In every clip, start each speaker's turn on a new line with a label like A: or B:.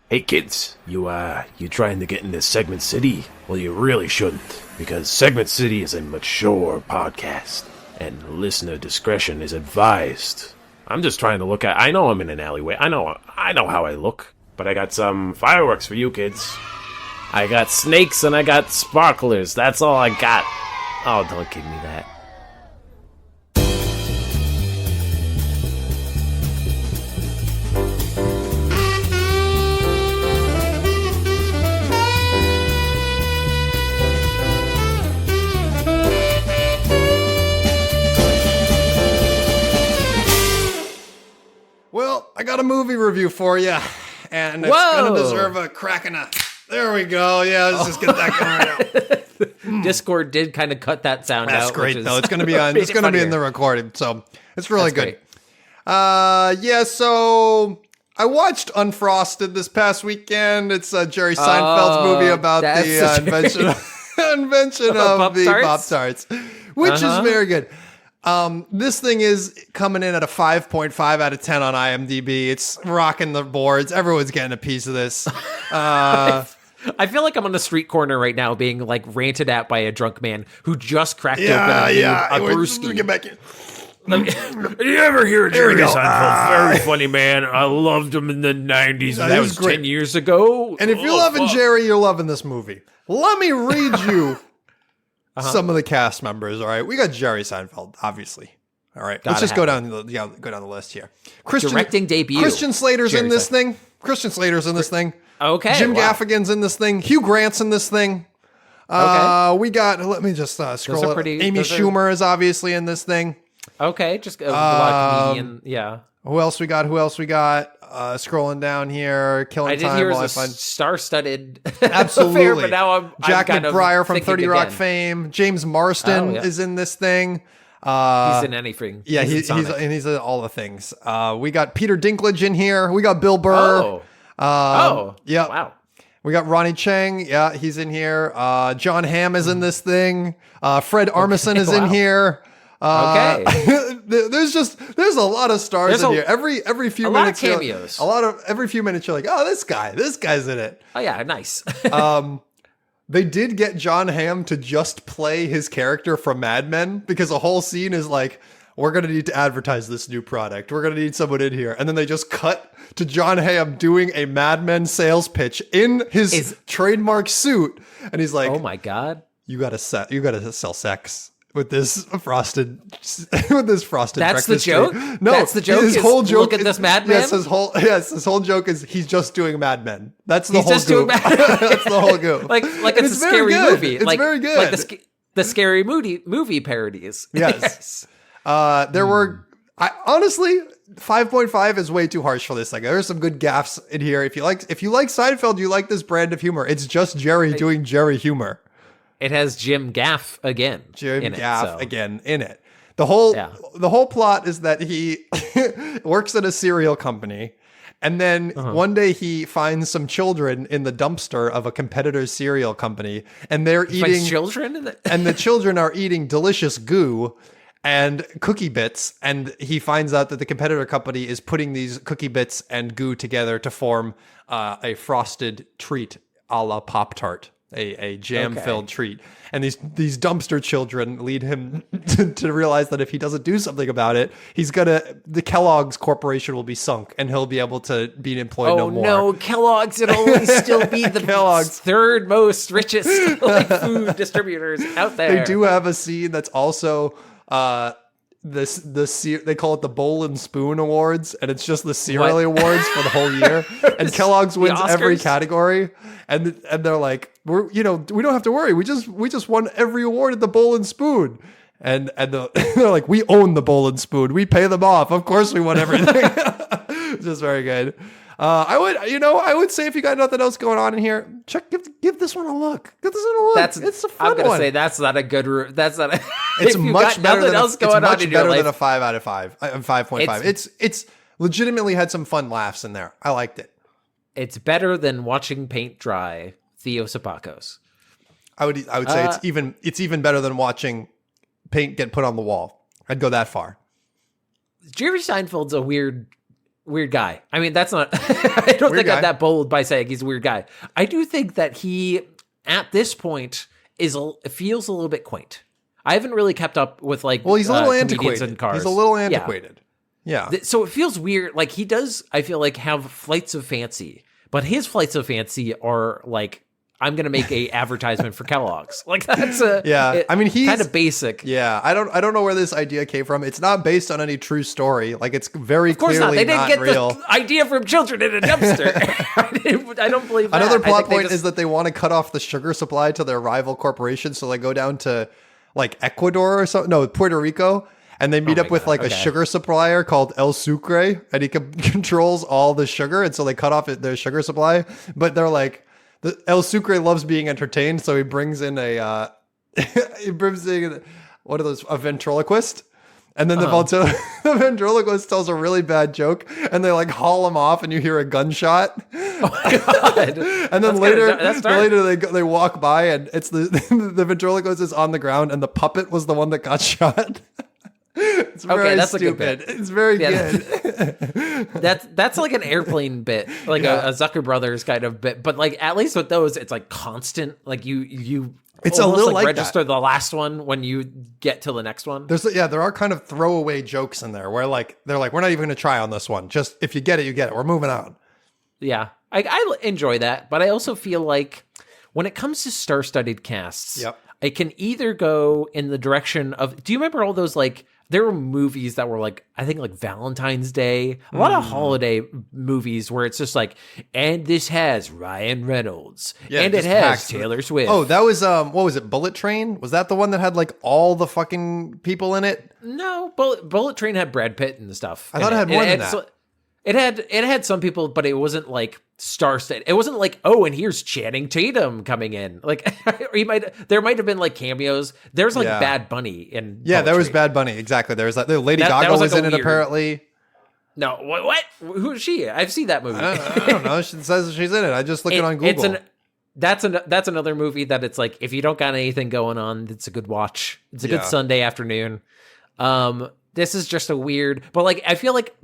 A: Hey kids, you trying to get into Segment City? Well, you really shouldn't, because Segment City is a mature podcast, and listener discretion is advised. I'm just trying to look at... I know I'm in an alleyway. I know how I look, but I got some fireworks for you kids. I got snakes and I got sparklers. That's all I got. Oh, don't give me that.
B: Well, I got a movie review for you, and it's going to deserve a crack in a... There we go. Yeah, let's just get that going right now.
C: Discord did kind of cut that sound out.
B: That's great, though. It's going to be on. It's going to be in the recording, so it's really good. Yeah. So I watched Unfrosted this past weekend. It's Jerry Seinfeld's movie about the invention of the Pop Tarts, which is very good. This thing is coming in at a 5.5 out of 10 on IMDb. It's rocking the boards. Everyone's getting a piece of this.
C: I feel like I'm on the street corner right now being like ranted at by a drunk man who just cracked open a brewski.
B: Get back in.
A: Did you ever hear Jerry Seinfeld? Very funny man. I loved him in the 90s. That was great. 10 years ago.
B: And if you're loving Jerry, you're loving this movie. Let me read you some of the cast members. All right, we got Jerry Seinfeld, obviously. All right, let's just go down the list here.
C: Directing debut.
B: Christian Slater's in this thing. Christian Slater's in this thing.
C: Okay.
B: Jim Gaffigan's in this thing. Hugh Grant's in this thing. We got. Let me just scroll. Amy Schumer is obviously in this thing.
C: Okay, just a lot of comedian. Yeah.
B: Who else we got? Scrolling down here, killing time.
C: I did hear it was a star-studded
B: absolutely
C: affair, but now I'm
B: Jack
C: kind
B: McBrayer
C: of
B: from 30 Rock fame. James Marston is in this thing.
C: He's in anything.
B: Yeah, he's in all the things. We got Peter Dinklage in here. We got Bill Burr. Yeah. Wow. We got Ronnie Chang. Yeah, he's in here. John Hamm is in this thing. Fred Armisen is in here. There's a lot of stars in here. Every few minutes,
C: cameos.
B: Every few minutes, you're like, oh, this guy's in it.
C: Oh yeah, nice.
B: They did get John Hamm to just play his character from Mad Men because the whole scene is like, we're going to need to advertise this new product. We're going to need someone in here. And then they just cut to John Hamm doing a Mad Men sales pitch in his trademark suit. And he's like,
C: oh my God,
B: you got to sell sex with this frosted That's
C: the joke?
B: Treat. No,
C: that's the joke.
B: His whole joke.
C: Look at this Mad Men.
B: Yes, his whole joke is he's just doing Mad Men. That's the whole goof. That's the whole goof.
C: like it's a scary movie.
B: It's very good.
C: Like the scary movie parodies.
B: Yes. There were, honestly, 5.5 is way too harsh for this thing. There's some good gaffes in here. If you like Seinfeld, you like this brand of humor. It's just Jerry doing Jerry humor.
C: It has Jim Gaff again.
B: Again in it. The whole plot is that he works at a cereal company, and then one day he finds some children in the dumpster of a competitor's cereal company, and they're eating
C: children,
B: and the children are eating delicious goo and cookie bits, and he finds out that the competitor company is putting these cookie bits and goo together to form a frosted treat a la Pop Tart. A jam-filled treat. And these dumpster children lead him to realize that if he doesn't do something about it, the Kellogg's Corporation will be sunk and he'll be able to be employed no more.
C: Oh no, Kellogg's would only still be the third most richest food distributors out there.
B: They do have a scene that's also they call it the Bowl and Spoon Awards, and it's just the cereal awards for the whole year. And Kellogg's wins every category, and they're like, we don't have to worry. We just won every award at the Bowl and Spoon. And they're like, we own the Bowl and Spoon. We pay them off. Of course, we won everything. Just very good. I would say if you got nothing else going on in here, give this one a look. Give this one a look. It's a fun one. I'm gonna say
C: that's not a good. That's not.
B: It's much better than a 5 out of 5. 5.5. It's legitimately had some fun laughs in there. I liked it.
C: It's better than watching paint dry. Theo Sapacos.
B: I would say it's even better than watching paint get put on the wall. I'd go that far.
C: Jerry Seinfeld's a weird weird guy. I mean, that's not, I don't think I'm that bold by saying he's a weird guy. I do think that he, at this point, feels a little bit quaint. I haven't really kept up with like,
B: well, he's a little antiquated.
C: And cars.
B: He's a little antiquated. Yeah.
C: So it feels weird. Like he does, I feel like, have flights of fancy, but his flights of fancy are like, I'm going to make a advertisement for Kellogg's. Like that's
B: I mean, he's
C: kind of basic.
B: Yeah. I don't know where this idea came from. It's not based on any true story. Like it's very clearly
C: not. They didn't get
B: real.
C: The idea from children in a dumpster. I don't believe that.
B: Another plot point is that they want to cut off the sugar supply to their rival corporation. So they go down to like Ecuador or something. No, Puerto Rico. And they meet up with like a sugar supplier called El Sucre, and he controls all the sugar. And so they cut off their sugar supply, but they're like, El Sucre loves being entertained. So he brings in a ventriloquist. And then the ventriloquist tells a really bad joke, and they like haul him off, and you hear a gunshot.
C: Oh my God.
B: And then later they walk by, and it's the ventriloquist is on the ground, and the puppet was the one that got shot. It's very
C: that's
B: stupid. It's very good.
C: That's like an airplane bit, like a Zucker Brothers kind of bit. But like at least with those, it's like constant. Like you it's a little like register the last one when you get to the next one.
B: There are kind of throwaway jokes in there where like they're like, we're not even going to try on this one. Just if you get it, you get it. We're moving on.
C: Yeah, I enjoy that, but I also feel like when it comes to star-studded casts, it can either go in the direction of. Do you remember all those like? There were movies that were like, I think like Valentine's Day, a lot of holiday movies where it's just like, and this has Ryan Reynolds, and it has Taylor Swift.
B: Oh, that was, what was it, Bullet Train? Was that the one that had like all the fucking people in it?
C: No, Bullet Train had Brad Pitt and stuff.
B: I thought it had more than that.
C: It had some people, but it wasn't like star-studded. It wasn't like, oh, and here's Channing Tatum coming in. Like, there might have been like cameos. There's like Bad Bunny in.
B: Yeah, there was Bad Bunny. Exactly. There was like Lady Gaga was in it apparently.
C: No, what? Who is she? I've seen that movie.
B: I don't know. She says she's in it. I just look it on Google.
C: That's another movie that it's like, if you don't got anything going on, it's a good watch. It's a good Sunday afternoon. This is just a weird, but like I feel like.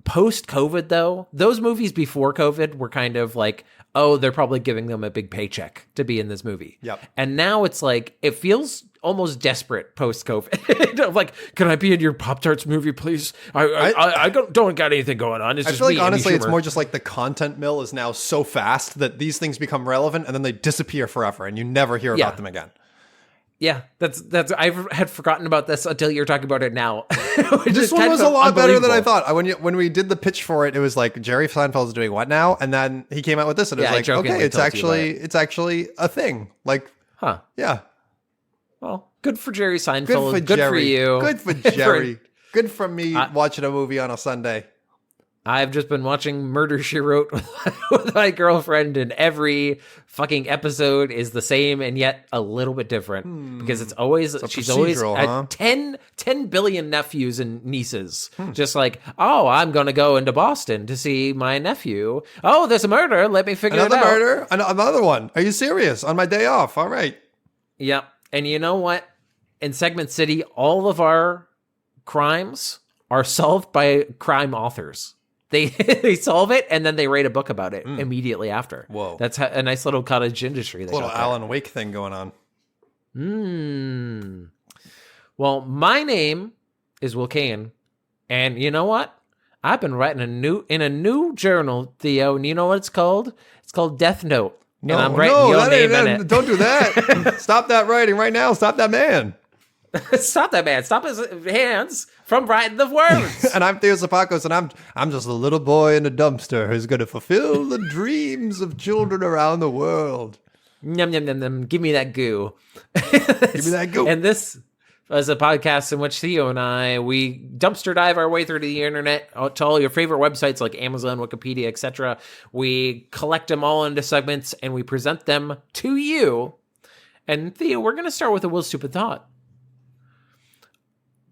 C: Post-COVID, though, those movies before COVID were kind of like, oh, they're probably giving them a big paycheck to be in this movie.
B: Yep.
C: And now it's like, it feels almost desperate post-COVID. I'm like, can I be in your Pop Tarts movie, please? I don't got anything going on. It's just
B: I feel like, honestly, it's more just like the content mill is now so fast that these things become relevant and then they disappear forever and you never hear about them again.
C: Yeah, that's. I had forgotten about this until you're talking about it now.
B: This one was a lot better than I thought. When we did the pitch for it, it was like Jerry Seinfeld's doing what now, and then he came out with this, and it was like, okay, it's actually a thing. Like, yeah.
C: Well, good for Jerry Seinfeld. Good for you.
B: Good for Jerry. Good for me watching a movie on a Sunday.
C: I've just been watching Murder, She Wrote with my girlfriend, and every fucking episode is the same and yet a little bit different because she's always had 10 billion nephews and nieces. Just like, oh, I'm going to go into Boston to see my nephew. Oh, there's a murder. Let me figure it out.
B: Another one. Are you serious? On my day off. All right.
C: Yep. And you know what? In Segment City, all of our crimes are solved by crime authors. They solve it and then they write a book about it immediately after.
B: Whoa.
C: That's a nice little cottage industry.
B: A little Alan Wake thing going
C: on. Well, my name is Will Kane, and you know what? I've been writing in a new journal, Theo, and you know what it's called? It's called Death Note. And I'm writing your name in it.
B: Don't do that. Stop that writing right now. Stop that man.
C: Stop that man. Stop his hands from writing the words.
B: And I'm Theo Zapakos, and I'm just a little boy in a dumpster who's going to fulfill the dreams of children around the world.
C: Yum, yum, yum, yum. Give me that goo.
B: Give me that goo.
C: And this is a podcast in which Theo and we dumpster dive our way through the internet to all your favorite websites like Amazon, Wikipedia, etc. We collect them all into segments, and we present them to you. And Theo, we're going to start with a Will Stupid Thought.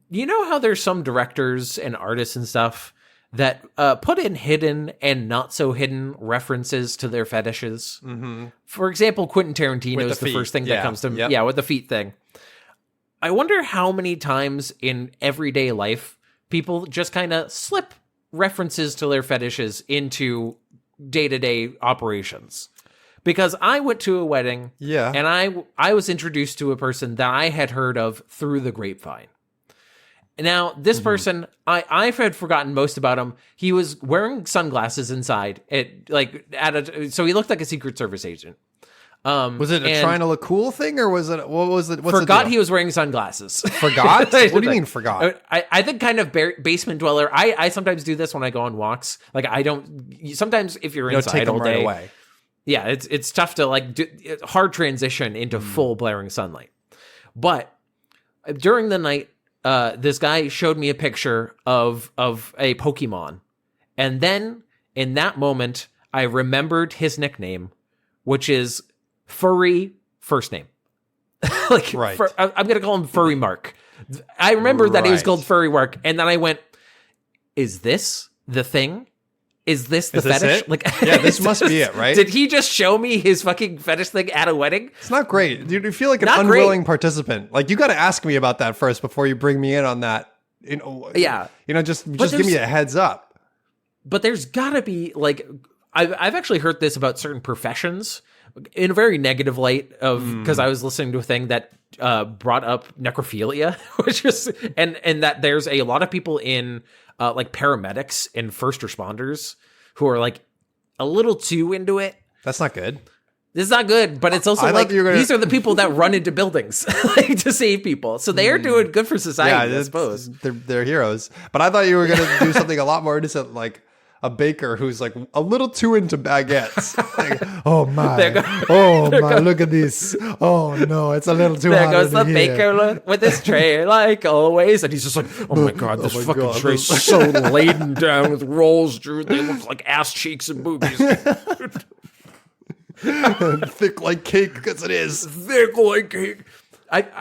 C: You know how there's some directors and artists and stuff that put in hidden and not so hidden references to their fetishes? Mm-hmm. For example, Quentin Tarantino is the first thing that comes to me. Yeah, with the feet thing. I wonder how many times in everyday life people just kind of slip references to their fetishes into day-to-day operations. Because I went to a wedding, and I was introduced to a person that I had heard of through the grapevine. Now, this person, I had forgotten most about him. He was wearing sunglasses inside. So he looked like a Secret Service agent.
B: Was it a trying to look cool thing, or was it, what was it?
C: Forgot he was wearing sunglasses.
B: Forgot? What do you mean forgot?
C: I think kind of basement dweller. I sometimes do this when I go on walks. Like sometimes if you're inside
B: take them
C: all day.
B: right away.
C: Yeah, it's tough to hard transition into full blaring sunlight. But during the night, this guy showed me a picture of a Pokemon. And then in that moment, I remembered his nickname, which is Furry First Name.
B: Right.
C: I'm going to call him Furry Mark. I remember that he was called Furry Mark. And then I went, is this the thing? Is this the fetish?
B: This must be it, right?
C: Did he just show me his fucking fetish thing at a wedding?
B: It's not great. You feel like an unwilling participant. Like, you got to ask me about that first before you bring me in on that. Just give me a heads up.
C: But there's got to be I've actually heard this about certain professions in a very negative light because I was listening to a thing that brought up necrophilia, which is and that there's a lot of people in paramedics and first responders who are a little too into it.
B: That's not good.
C: This is not good, but it's also these are the people that run into buildings to save people. So they are doing good for society, I suppose.
B: They're heroes. But I thought you were going to do something a lot more innocent, like a baker who's a little too into baguettes. Oh my, look at this. Oh no, it's a little too hot.
C: There goes the baker with his tray, like always. And he's just like, oh my God, this fucking tray is so laden down with rolls, Drew. They look like ass cheeks and boobies.
B: Thick like cake, because it is.
C: Thick like cake.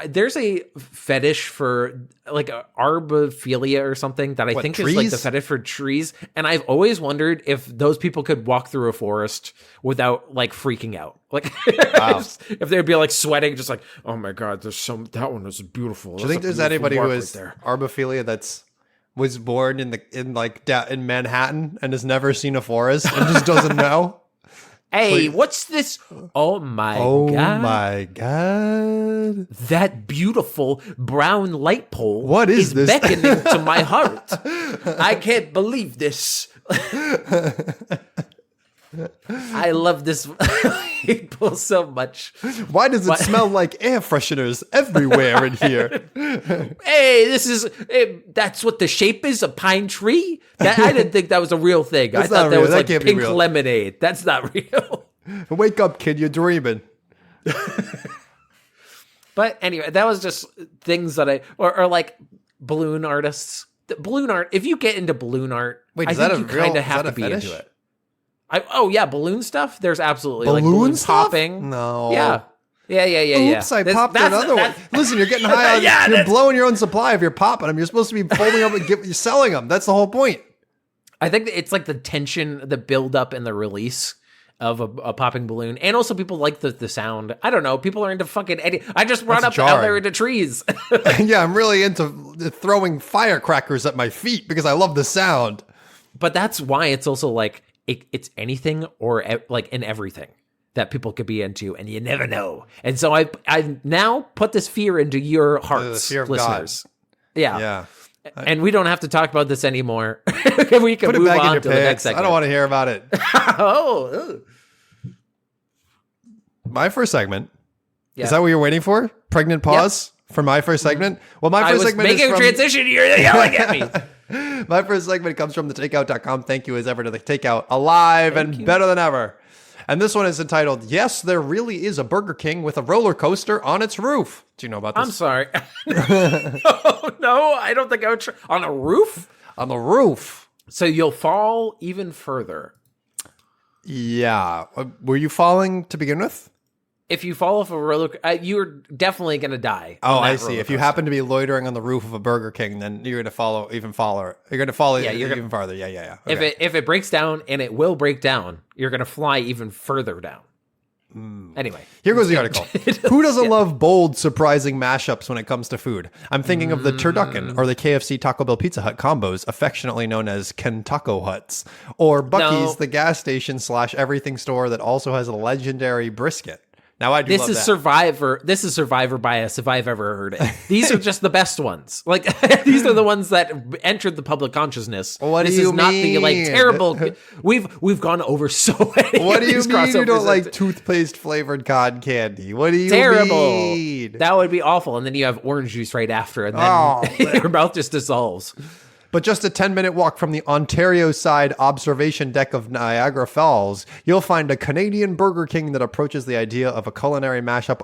C: There's a fetish for arbophilia or something that I think
B: trees?
C: is the fetish for trees. And I've always wondered if those people could walk through a forest without freaking out. Wow. if they'd be sweating, just oh my God, that one is beautiful.
B: Do you think there's anybody who has arbophilia was born in Manhattan and has never seen a forest and just doesn't know?
C: Hey, what's this? Oh my God.
B: Oh my God.
C: That beautiful brown light pole
B: what is this?
C: Beckoning to my heart. I can't believe this. I love this pole so much.
B: Why does it smell like air fresheners everywhere in here?
C: Hey, that's what the shape is, a pine tree? I didn't think that was a real thing. I thought that was pink lemonade. That's not real.
B: Wake up, kid, you're dreaming.
C: But anyway, that was just things that or balloon artists. Balloon art, if you get into balloon art, I think you kind of have to be into it. Balloon stuff. There's absolutely balloon
B: popping. No.
C: Yeah.
B: Oops, I popped another one. Listen, you're getting high. You're blowing your own supply if you're popping them. You're supposed to be folding them and you're selling them. That's the whole point.
C: I think it's the tension, the build up and the release of a popping balloon. And also people like the sound. I don't know. People are into fucking I just brought up how they're into trees.
B: Yeah, I'm really into throwing firecrackers at my feet because I love the sound.
C: But that's why it's also it's anything or in everything that people could be into, and you never know. And so I now put this fear into your hearts,
B: fear of
C: listeners.
B: God.
C: Yeah. And we don't have to talk about this anymore. We can move on to the next segment.
B: I don't want to hear about it. My first segment. Is that what you're waiting for? Pregnant pause for my first segment? Well, my first segment is
C: making a transition. You're yelling at
B: me. My first segment comes from thetakeout.com. Thank you as ever to the Takeout. Alive and better than ever. And this one is entitled, Yes, There Really Is a Burger King with a Roller Coaster on Its Roof. Do you know about this?
C: I'm sorry. No, I don't think I would try. On a roof?
B: On the roof.
C: So you'll fall even further.
B: Yeah. Were you falling to begin with?
C: If you fall off a roller, you're definitely going to die.
B: Oh, I see. If you happen to be loitering on the roof of a Burger King, then you're going to fall even farther. You're going to fall even farther. Yeah. Okay.
C: If it breaks down, and it will break down, you're going to fly even further down. Anyway.
B: Here goes the article. Who doesn't love bold, surprising mashups when it comes to food? I'm thinking of the turducken or the KFC Taco Bell Pizza Hut combos, affectionately known as Kentaco Huts, or Buc-ee's, the gas station / everything store that also has a legendary brisket. Now I do love that.
C: Survivor. This is Survivor bias if I've ever heard it. These are just the best ones. Like these are the ones that entered the public consciousness.
B: What
C: this
B: do you
C: is not
B: mean?
C: the like terrible. We've gone over so many.
B: What do you
C: these
B: mean you don't
C: crossovers.
B: like toothpaste flavored cotton candy? What do you
C: Terrible.
B: mean?
C: That would be awful. And then you have orange juice right after, and then your mouth just dissolves.
B: But just a 10-minute walk from the Ontario side observation deck of Niagara Falls, you'll find a Canadian Burger King that approaches the idea of a culinary mashup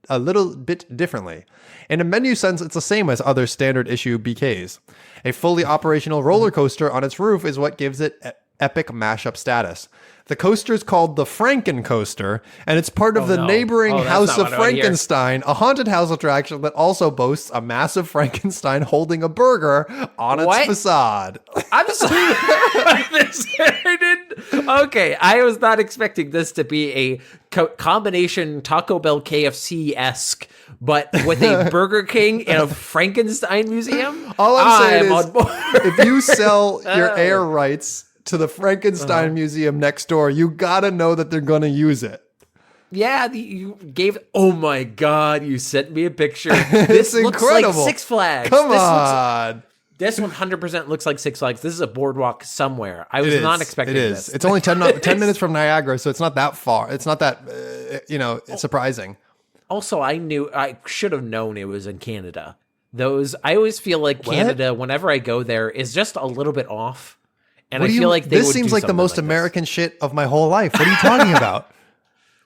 B: a little bit differently. In a menu sense, it's the same as other standard issue BKs. A fully operational roller coaster on its roof is what gives it epic mashup status. The coaster is called the Frankencoaster, and it's part of the neighboring House of Frankenstein, a haunted house attraction that also boasts a massive Frankenstein holding a burger on its facade.
C: I'm sorry. I didn't. Okay, I was not expecting this to be a combination Taco Bell KFC-esque, but with a Burger King and a Frankenstein museum.
B: All I'm saying is, if you sell your air rights to the Frankenstein museum next door, you gotta know that they're gonna use it.
C: Yeah, you gave. Oh my God! You sent me a picture. This looks
B: incredible.
C: like Six Flags.
B: Come on.
C: This 100% looks like Six Flags. This is a boardwalk somewhere. I was not expecting this.
B: It's only 10 minutes from Niagara, so it's not that far. It's not that, it's surprising.
C: Also, I should have known it was in Canada. I always feel like Canada, whenever I go there, is just a little bit off. And I feel like
B: this seems like the most American shit of my whole life. What are you talking about?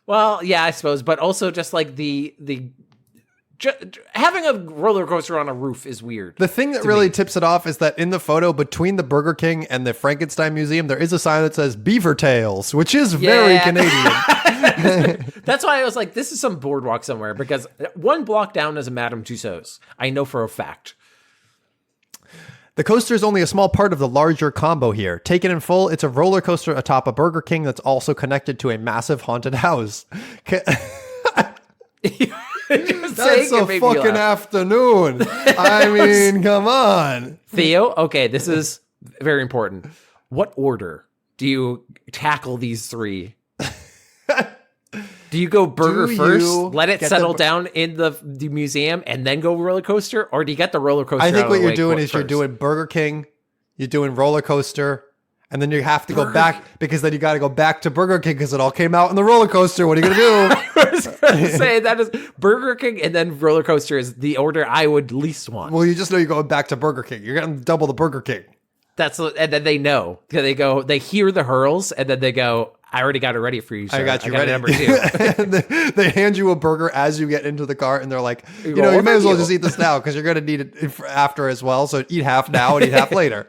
C: Well, yeah, I suppose, but also just like having a roller coaster on a roof is weird.
B: The thing that really tips it off is that in the photo between the Burger King and the Frankenstein Museum, there is a sign that says Beaver Tails, which is very Canadian.
C: That's why I was like, this is some boardwalk somewhere, because one block down is a Madame Tussauds. I know for a fact.
B: The coaster is only a small part of the larger combo here. Taken in full, it's a roller coaster atop a Burger King that's also connected to a massive haunted house. That's a fucking afternoon. I mean, come on.
C: Theo, okay, this is very important. What order do you tackle these three? Do you go burger first, let it settle down in the museum, and then go roller coaster? Or do you get the roller coaster?
B: I think what you're doing is you're doing Burger King, you're doing roller coaster, and then you have to go back, because then you got to go back to Burger King because it all came out in the roller coaster. What are you going to do?
C: I was going to say, that is Burger King and then roller coaster is the order I would least want.
B: Well, you just know you're going back to Burger King. You're getting double the Burger King.
C: And then they know. They hear the hurls, and then they go, I already got it ready for you, sir.
B: I got you ready.
C: Number 2.
B: they hand you a burger as you get into the car, and they're like, you may as well just eat this now because you're going to need it after as well. So eat half now and eat half later.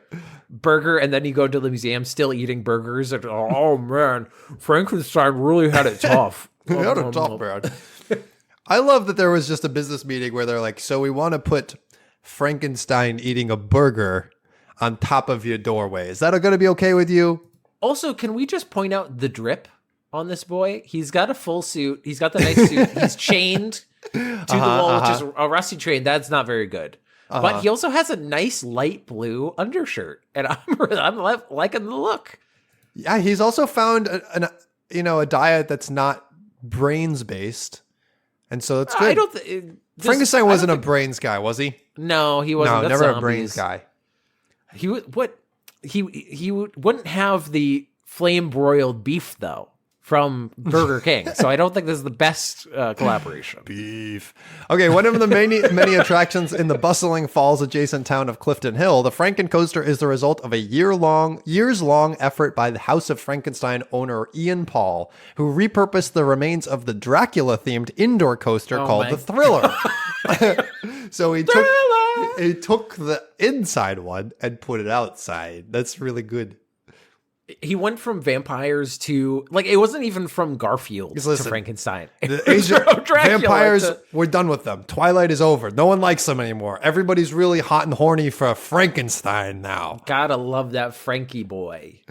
C: Burger, and then you go to the museum still eating burgers. And, oh, man, Frankenstein really had it tough.
B: He had it tough, man. I love that there was just a business meeting where they're like, so we want to put Frankenstein eating a burger on top of your doorway. Is that going to be okay with you?
C: Also, can we just point out the drip on this boy? He's got a full suit. He's got the nice suit. He's chained to the wall, which is a rusty chain. That's not very good. But he also has a nice light blue undershirt, and I'm liking the look.
B: Yeah, he's also found a diet that's not brains based, and so it's good. Frankenstein wasn't a brains guy, was he?
C: No, he wasn't.
B: No, never a brains guy.
C: He wouldn't have the flame broiled beef though from Burger King, so I don't think this is the best collaboration.
B: Beef. Okay, one of the many attractions in the bustling falls adjacent town of Clifton Hill, the Frankencoaster is the result of a years-long effort by the House of Frankenstein owner Ian Paul, who repurposed the remains of the Dracula-themed indoor coaster called the Thriller. So he took the inside one and put it outside. That's really good.
C: He went from vampires to, like, it wasn't even from Garfield to Frankenstein.
B: Vampires, we're done with them. Twilight is over. No one likes them anymore. Everybody's really hot and horny for Frankenstein now.
C: Gotta love that Frankie boy.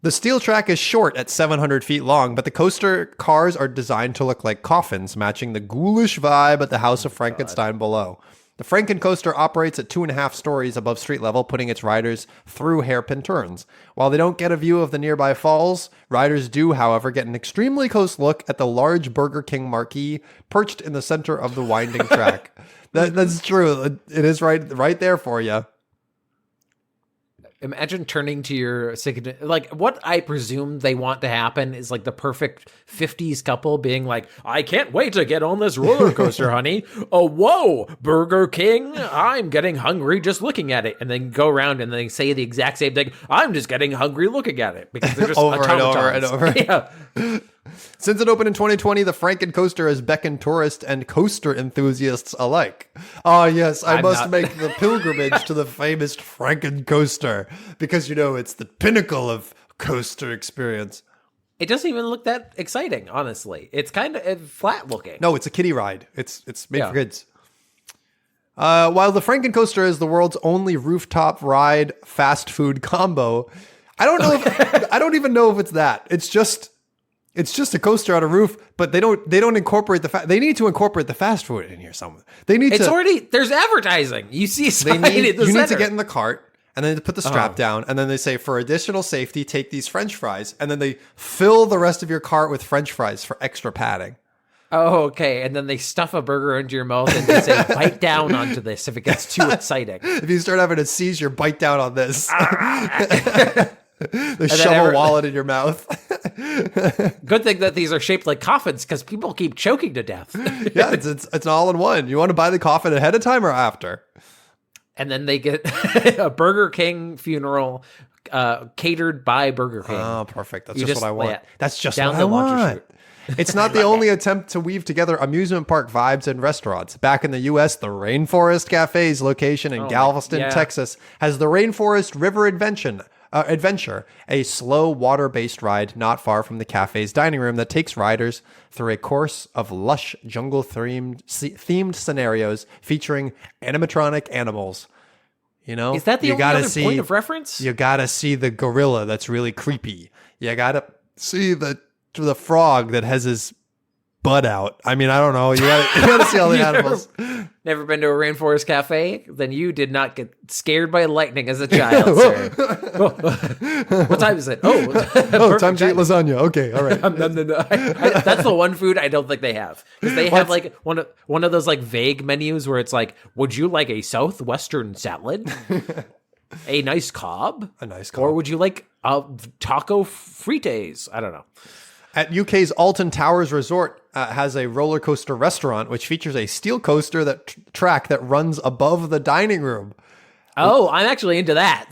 B: The steel track is short at 700 feet long, but the coaster cars are designed to look like coffins, matching the ghoulish vibe at the House of Frankenstein below. The Frankencoaster operates at 2.5 stories above street level, putting its riders through hairpin turns. While they don't get a view of the nearby falls, riders do, however, get an extremely close look at the large Burger King marquee perched in the center of the winding track. That's true. It is right there for you.
C: Imagine turning to your like what I presume they want to happen is like the perfect 50s couple being like, I can't wait to get on this roller coaster, honey. Oh, whoa, Burger King. I'm getting hungry just looking at it. And then go around and they say the exact same thing. I'm just getting hungry looking at it because they're just
B: over and over and over.
C: Yeah.
B: Since it opened in 2020, the Frankencoaster has beckoned tourists and coaster enthusiasts alike. Ah, yes, I must make the pilgrimage to the famous Frankencoaster because, it's the pinnacle of coaster experience.
C: It doesn't even look that exciting, honestly. It's kind of flat looking.
B: No, it's a kiddie ride. It's made for kids. While the Frankencoaster is the world's only rooftop ride fast food combo, I don't even know if it's that. It's just a coaster on a roof, but they don't incorporate they need to incorporate the fast food in here somewhere.
C: There's advertising. You see a sign
B: need to get in the cart and then put the strap down, and then they say, for additional safety, take these French fries, and then they fill the rest of your cart with French fries for extra padding.
C: Oh, okay. And then they stuff a burger into your mouth and they say, bite down onto this if it gets too exciting.
B: If you start having a seizure, bite down on this. They shove a wallet in your mouth.
C: Good thing that these are shaped like coffins because people keep choking to death.
B: Yeah, it's an all-in-one. You want to buy the coffin ahead of time or after?
C: And then they get a Burger King funeral catered by Burger King.
B: Oh, perfect. That's just what I want. That's just
C: down
B: what
C: the
B: I want.
C: chute.
B: It's not the only attempt to weave together amusement park vibes and restaurants. Back in the U.S., the Rainforest Cafe's location in Galveston, Texas, has the Rainforest River Adventure, a slow water-based ride not far from the cafe's dining room that takes riders through a course of lush jungle-themed scenarios featuring animatronic animals.
C: Is that the only other point of reference?
B: You gotta see the gorilla that's really creepy. You gotta see the frog that has his butt out. I mean, I don't know. You gotta see all the animals.
C: Never been to a rainforest cafe? Then you did not get scared by lightning as a child, sir. What time is it?
B: Time to eat lasagna. Okay, all right.
C: That's the one food I don't think they have. Because they have like one of those like vague menus where it's like, would you like a southwestern salad? A nice cob? Or would you like a taco frites? I don't know.
B: At UK's Alton Towers Resort has a roller coaster restaurant, which features a steel coaster track that runs above the dining room.
C: Oh, I'm actually into that.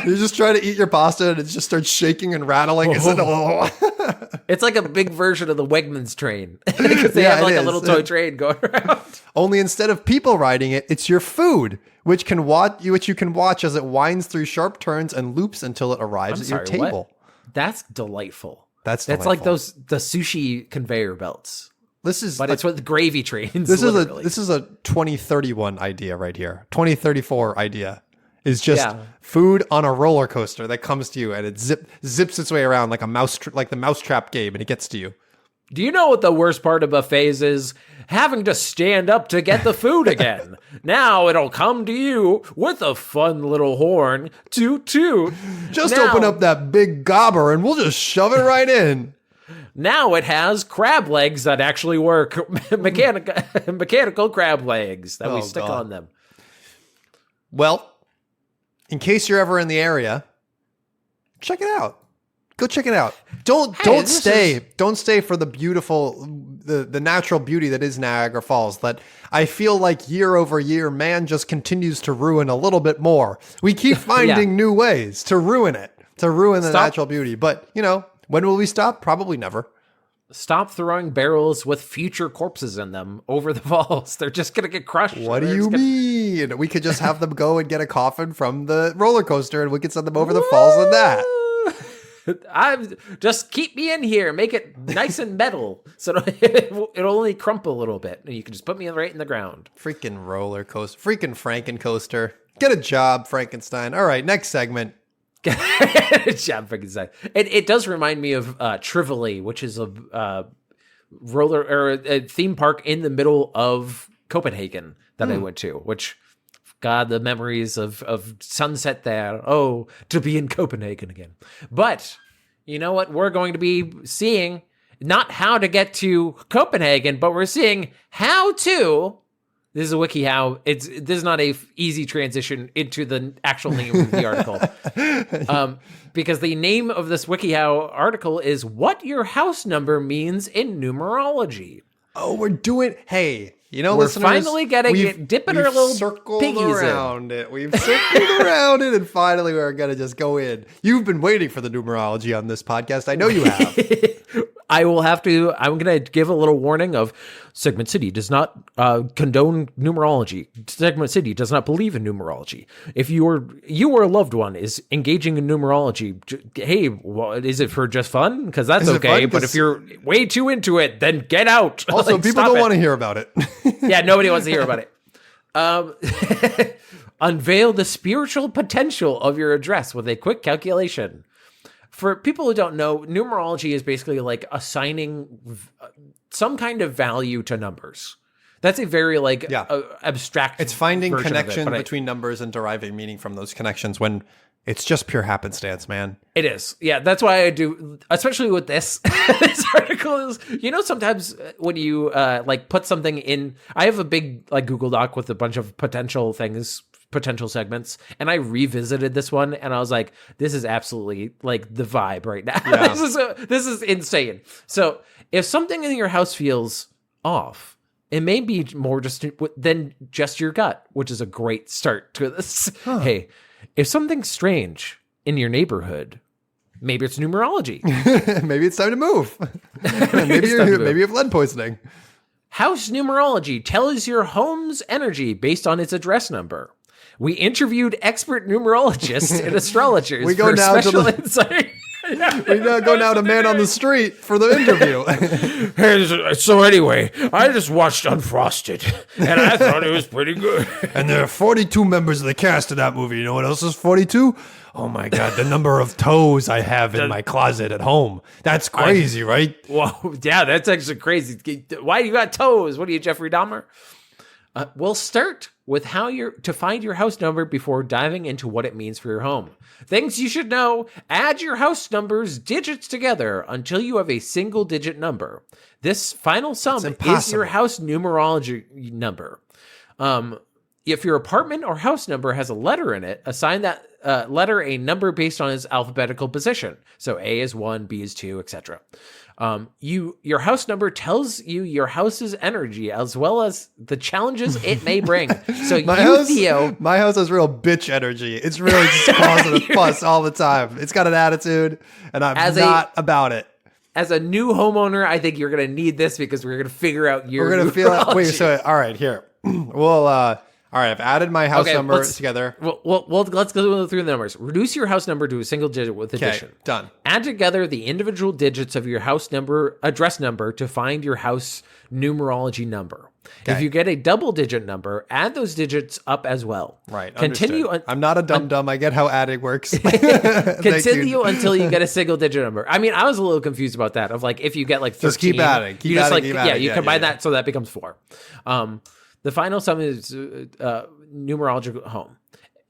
B: You just try to eat your pasta and it just starts shaking and rattling.
C: It's like a big version of the Wegmans train because they have like a little toy train going around.
B: Only instead of people riding it, it's your food, which you can watch as it winds through sharp turns and loops until it arrives at your table.
C: What? That's delightful.
B: That's
C: like the sushi conveyor belts. It's what the gravy trains.
B: This is a 2031 idea right here. 2034 idea is just food on a roller coaster that comes to you and it zips its way around like like the mousetrap game, and it gets to you.
C: Do you know what the worst part of buffets is? Having to stand up to get the food again. Now it'll come to you with a fun little horn. Toot toot.
B: Just open up that big gobber and we'll just shove it right in.
C: Now it has crab legs that actually work. Mechanical crab legs that we stick on them.
B: Well, in case you're ever in the area, check it out. Go check it out. Don't stay for the beautiful, the natural beauty that is Niagara Falls. That I feel like year over year, man just continues to ruin a little bit more. We keep finding new ways to ruin it, the natural beauty. But when will we stop? Probably never.
C: Stop throwing barrels with future corpses in them over the falls. They're just going to get crushed.
B: What do you mean? We could just have them go and get a coffin from the roller coaster and we could send them over the falls with that.
C: Just keep me in here. Make it nice and metal so it'll only crumple a little bit. And you can just put me right in the ground.
B: Freaking roller coaster. Freaking Frankencoaster. Get a job, Frankenstein. All right, next segment.
C: Yeah, Frankenstein. It does remind me of Tivoli, which is a roller or a theme park in the middle of Copenhagen that I went to, which, God, the memories of sunset there. Oh, to be in Copenhagen again. But you know what? We're going to be seeing not how to get to Copenhagen, but we're seeing how to. This is a WikiHow. This is not a easy transition into the actual name of the article, because the name of this WikiHow article is "What Your House Number Means in Numerology."
B: Oh, we're doing. Hey,
C: we're
B: listeners,
C: finally getting it, dipping our little
B: circled
C: piggies
B: around it. We've circled around it, and finally we're gonna just go in. You've been waiting for the numerology on this podcast. I know you have.
C: I'm going to give a little warning of Segment City does not condone numerology. Segment City does not believe in numerology. If you or a loved one is engaging in numerology, hey, well, is it for just fun? Because that's okay. But if you're way too into it, then get out.
B: Also, people don't want to hear about it.
C: Yeah, nobody wants to hear about it. Unveil the spiritual potential of your address with a quick calculation. For people who don't know, numerology is basically like assigning some kind of value to numbers. That's a very abstract.
B: It's finding connections between numbers and deriving meaning from those connections when it's just pure happenstance, man.
C: It is. Yeah, that's why I do, especially with this. This article is, sometimes when you put something in, I have a big Google Doc with a bunch of potential segments, and I revisited this one and I was like, this is absolutely the vibe right now. Yeah. This is insane. So if something in your house feels off, it may be more just than just your gut, which is a great start to this. Huh. Hey, if something's strange in your neighborhood, maybe it's numerology.
B: Maybe it's time to move. maybe you have lead poisoning.
C: House numerology tells your home's energy based on its address number. We interviewed expert numerologists and astrologers
B: we go
C: for
B: now
C: special
B: to
C: insight.
B: We go now to man on the street for the interview.
A: Hey, so anyway, I just watched Unfrosted, and I thought it was pretty good.
B: And there are 42 members of the cast of that movie. You know what else is 42? Oh my God, the number of toes I have in my closet at home. That's crazy, right?
C: Whoa, yeah, that's actually crazy. Why do you got toes? What are you, Jeffrey Dahmer? We'll start with how to find your house number before diving into what it means for your home. Things you should know: add your house number's digits together until you have a single digit number. This final sum is your house numerology number. If your apartment or house number has a letter in it, assign that letter a number based on its alphabetical position. So A is 1, B is 2, etc. Your house number tells you your house's energy as well as the challenges it may bring. So Theo,
B: my house has real bitch energy. It's really just causing a fuss all the time. It's got an attitude, and I'm not about it.
C: As a new homeowner, I think you're going to need this because we're going to figure out your.
B: We're going to feel it. Wait, so all right, here. Well, all right, I've added my house number together.
C: Well, let's go through the numbers. Reduce your house number to a single digit with addition.
B: Done.
C: Add together the individual digits of your house number, address number, to find your house numerology number. Okay. If you get a double digit number, add those digits up as well.
B: Right. Continue. I'm not a dum-dum. I get how adding works.
C: Continue until you get a single digit number. I mean, I was a little confused about that. Of if you get 13,
B: just keep adding. Keep adding.
C: Yeah, you combine that so that becomes 4. The final sum is numerological home.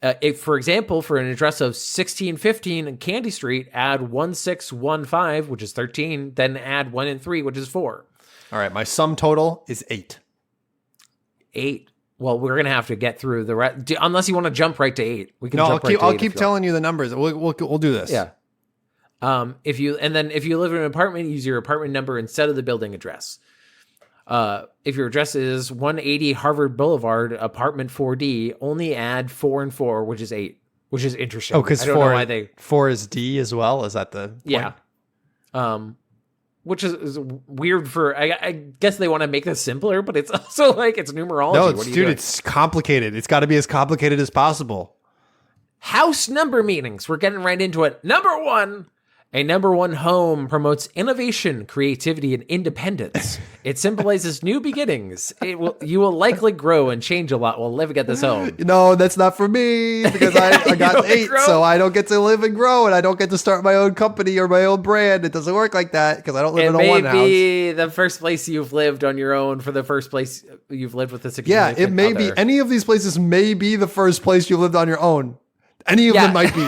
C: If, for example, for an address of 1615 in Candy Street, add 1615, which is 13, then add 1 and 3, which is 4.
B: All right, my sum total is 8.
C: 8. Well, we're gonna have to get through the rest, unless you want to jump right to 8. We can.
B: I'll keep telling you the numbers. We'll do this.
C: Yeah. If you live in an apartment, use your apartment number instead of the building address. If your address is 180 Harvard Boulevard, apartment 4D, only add 4 and 4, which is 8, which is interesting.
B: Oh, because 4 is D as well. Is that the point?
C: Yeah? Which is weird for. I guess they want to make this simpler, but it's also it's numerology.
B: No, it's complicated. It's got to be as complicated as possible.
C: House number meanings. We're getting right into it. Number 1. A number 1 home promotes innovation, creativity, and independence. It symbolizes new beginnings. You will likely grow and change a lot while living at this home.
B: No, that's not for me because I got 8, so I don't get to live and grow, and I don't get to start my own company or my own brand. It doesn't work like that because I don't live in a one house. It may
C: be the first place you've lived on your own for the first place you've lived with a significant
B: other. Yeah, it may be. Any of these places may be the first place you lived on your own. Any of them might be.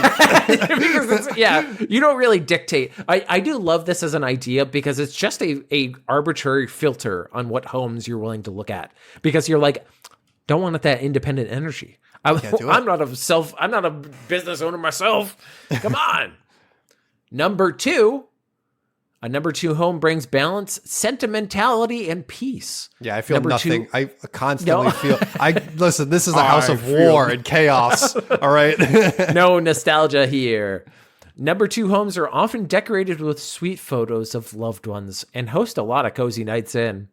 C: You don't really dictate. I do love this as an idea because it's just a arbitrary filter on what homes you're willing to look at. Because you're like, don't want that independent energy. I'm not a business owner myself. Come on. Number 2. A number 2 home brings balance, sentimentality, and peace.
B: Yeah, I feel nothing. I constantly feel. Listen. This is a house of war and chaos. All right.
C: No nostalgia here. Number 2 homes are often decorated with sweet photos of loved ones and host a lot of cozy nights in.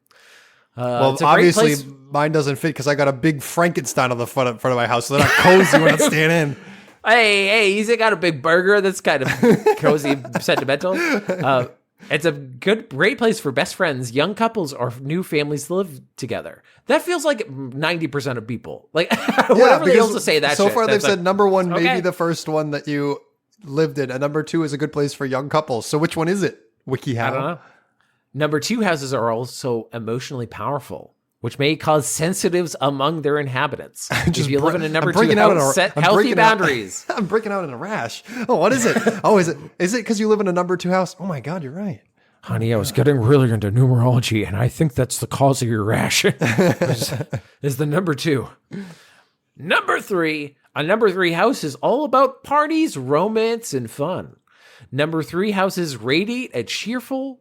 B: Well, obviously mine doesn't fit because I got a big Frankenstein on the front of my house, so they're not cozy when I'm staying in.
C: Hey, he's got a big burger that's kind of cozy, sentimental. It's a great place for best friends, young couples, or new families to live together. That feels like 90% of people. Like, whatever they also say that
B: so
C: shit.
B: far they've said number 1 may be the first one that you lived in, and number 2 is a good place for young couples. So which one is it, WikiHow?
C: I don't know. Number 2 houses are also emotionally powerful, which may cause sensitives among their inhabitants. If you live in a number 2 house, set healthy boundaries.
B: I'm breaking out in a rash. Oh, what is it? Is it because you live in a number 2 house? Oh my God, you're right.
C: Honey, I was getting really into numerology, and I think that's the cause of your rash. is the number 2. Number 3. A number 3 house is all about parties, romance, and fun. Number 3 houses radiate a cheerful,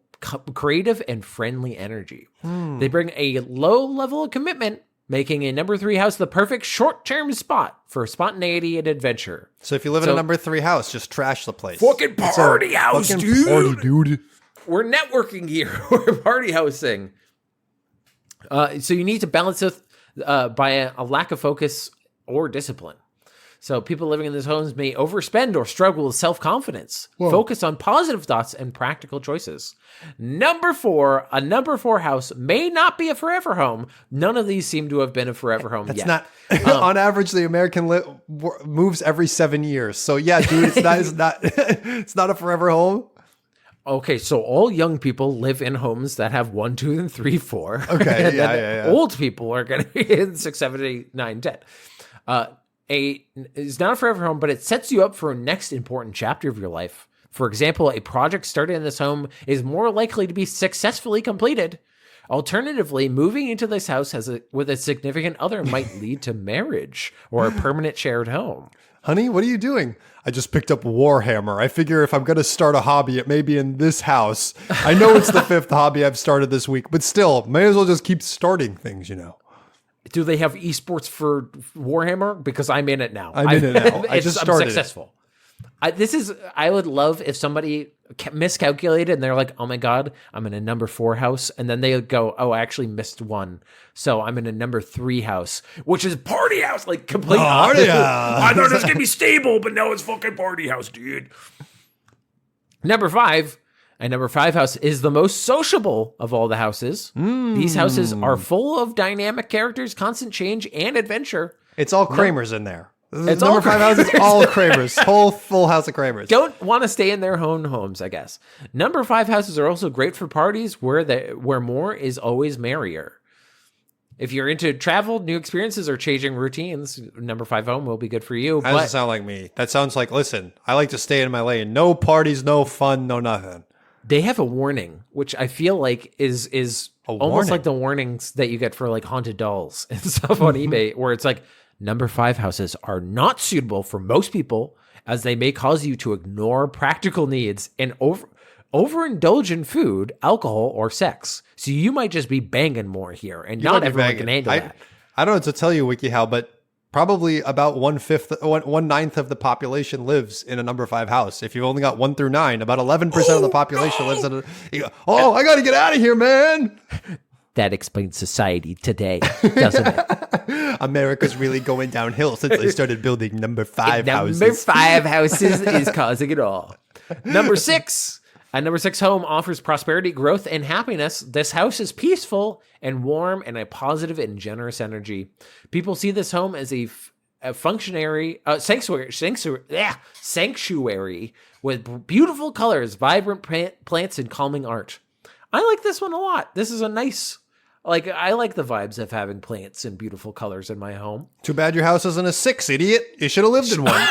C: creative, and friendly energy. They bring a low level of commitment, making a number 3 house the perfect short-term spot for spontaneity and adventure.
B: So if you live in a number 3 house, just trash the place.
C: Fucking party house, dude.
B: Party, dude.
C: We're networking here. We're party housing. So you need to balance it by a lack of focus or discipline. So people living in these homes may overspend or struggle with self-confidence. Whoa. Focus on positive thoughts and practical choices. Number 4, a number 4 house may not be a forever home. None of these seem to have been a forever home yet.
B: That's not. On average, the American moves every 7 years. So yeah, dude, it's not a forever home.
C: Okay, so all young people live in homes that have 1, 2, and 3, 4.
B: Okay,
C: and
B: yeah.
C: Old people are going to be in 6, 7, 8, 9, 10. It's not a forever home, but it sets you up for a next important chapter of your life. For example, a project started in this home is more likely to be successfully completed. Alternatively, moving into this house with a significant other might lead to marriage or a permanent shared home.
B: Honey, what are you doing? I just picked up Warhammer. I figure if I'm going to start a hobby, it may be in this house. I know it's the 5th hobby I've started this week, but still, may as well just keep starting things, you know.
C: Do they have esports for Warhammer? Because I'm in it now.
B: I'm in it now. I'm
C: successful. I would love if somebody miscalculated and they're like, oh my God, I'm in a number 4 house. And then they go, oh, I actually missed 1. So I'm in a number 3 house, which is party house, like complete
B: party house.
C: I thought it was going to be stable, but no, it's fucking party house, dude. Number 5. A number 5 house is the most sociable of all the houses. These houses are full of dynamic characters, constant change, and adventure.
B: It's all Kramers in there.
C: It's
B: number 5 house is all Kramers. Whole full house of Kramers.
C: Don't want to stay in their own homes, I guess. Number 5 houses are also great for parties where more is always merrier. If you're into travel, new experiences, or changing routines, number 5 home will be good for you.
B: That doesn't sound like me. That sounds like, listen, I like to stay in my lane. No parties, no fun, no nothing.
C: They have a warning, which I feel like is almost like the warnings that you get for like haunted dolls and stuff on eBay, where it's like number 5 houses are not suitable for most people, as they may cause you to ignore practical needs and overindulge in food, alcohol, or sex. So you might just be banging more here, and not everyone can handle that.
B: I don't know what to tell you, WikiHow, but probably about 1/9 of the population lives in a number 5 house. If you've only got 1 through 9, about 11% of the population lives in I got to get out of here, man.
C: That explains society today, doesn't it?
B: America's really going downhill since they started building number 5 houses.
C: Number 5 houses is causing it all. Number 6. A number 6 home offers prosperity, growth, and happiness. This house is peaceful and warm and a positive and generous energy. People see this home as a sanctuary with beautiful colors, vibrant plants, and calming art. I like this one a lot. This is a nice, I like the vibes of having plants and beautiful colors in my home.
B: Too bad your house isn't a 6, idiot. You should have lived in one.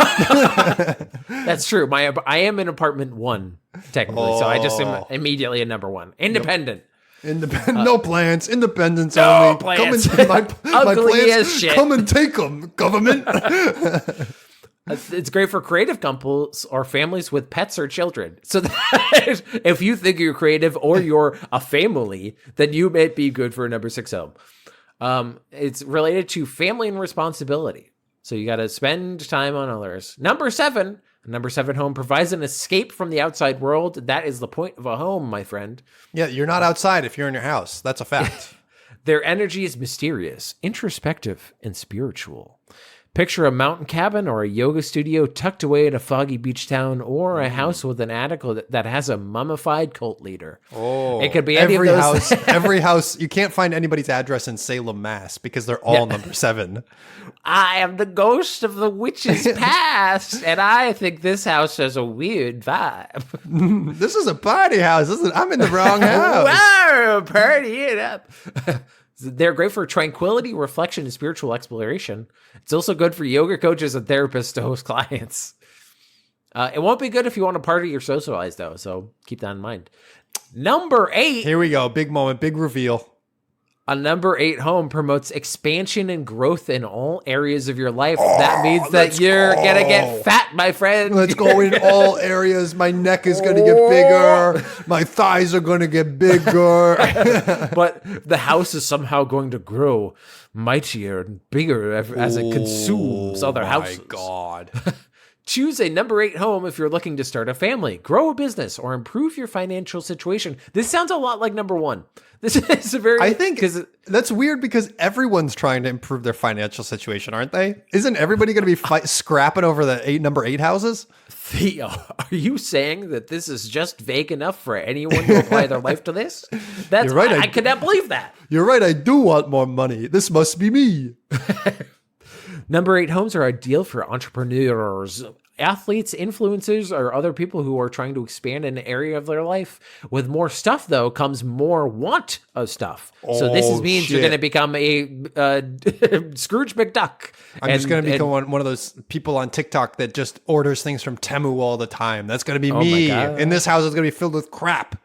C: That's true. I am in apartment 1, technically, so I just am immediately a number 1. Independent.
B: No plants. Independence
C: no
B: only.
C: Plants.
B: Come and, my
C: Ugly
B: plants,
C: as shit.
B: Come and take them, government.
C: It's great for creative couples or families with pets or children. So that if you think you're creative or you're a family, then you may be good for a number 6 home. It's related to family and responsibility. So you got to spend time on others. Number 7. A number 7 home provides an escape from the outside world. That is the point of a home, my friend.
B: Yeah, you're not outside if you're in your house. That's a fact.
C: Their energy is mysterious, introspective, and spiritual. Picture a mountain cabin or a yoga studio tucked away in a foggy beach town, or a house with an attic that has a mummified cult leader.
B: Oh,
C: it could be any of those.
B: Every house. You can't find anybody's address in Salem, Mass, because they're all number 7.
C: I am the ghost of the witch's past, and I think this house has a weird vibe.
B: This is a party house. I'm in the wrong house.
C: Wow, party it up. They're great for tranquility, reflection, and spiritual exploration. It's also good for yoga coaches and therapists to host clients. It won't be good if you want to party or socialize, though, so keep that in mind. Number 8.
B: Here we go. Big moment. Big reveal.
C: A number 8 home promotes expansion and growth in all areas of your life. That means that you're going to get fat, my friend.
B: Let's go in all areas. My neck is going to get bigger. My thighs are going to get bigger.
C: But the house is somehow going to grow mightier and bigger as it consumes other houses.
B: Oh, my God.
C: Choose a number 8 home if you're looking to start a family, grow a business, or improve your financial situation. This sounds a lot like number 1. This is a very...
B: I think that's weird because everyone's trying to improve their financial situation, aren't they? Isn't everybody going to be scrapping over the number 8 houses?
C: Theo, are you saying that this is just vague enough for anyone to apply their life to this? That's right. I cannot believe that.
B: You're right. I do want more money. This must be me.
C: Number 8 homes are ideal for entrepreneurs, athletes, influencers, or other people who are trying to expand an area of their life. With more stuff, though, comes more want of stuff. So this means you're going to become a Scrooge McDuck.
B: I'm just going to become one of those people on TikTok that just orders things from Temu all the time. That's going to be me. And this house is going to be filled with crap.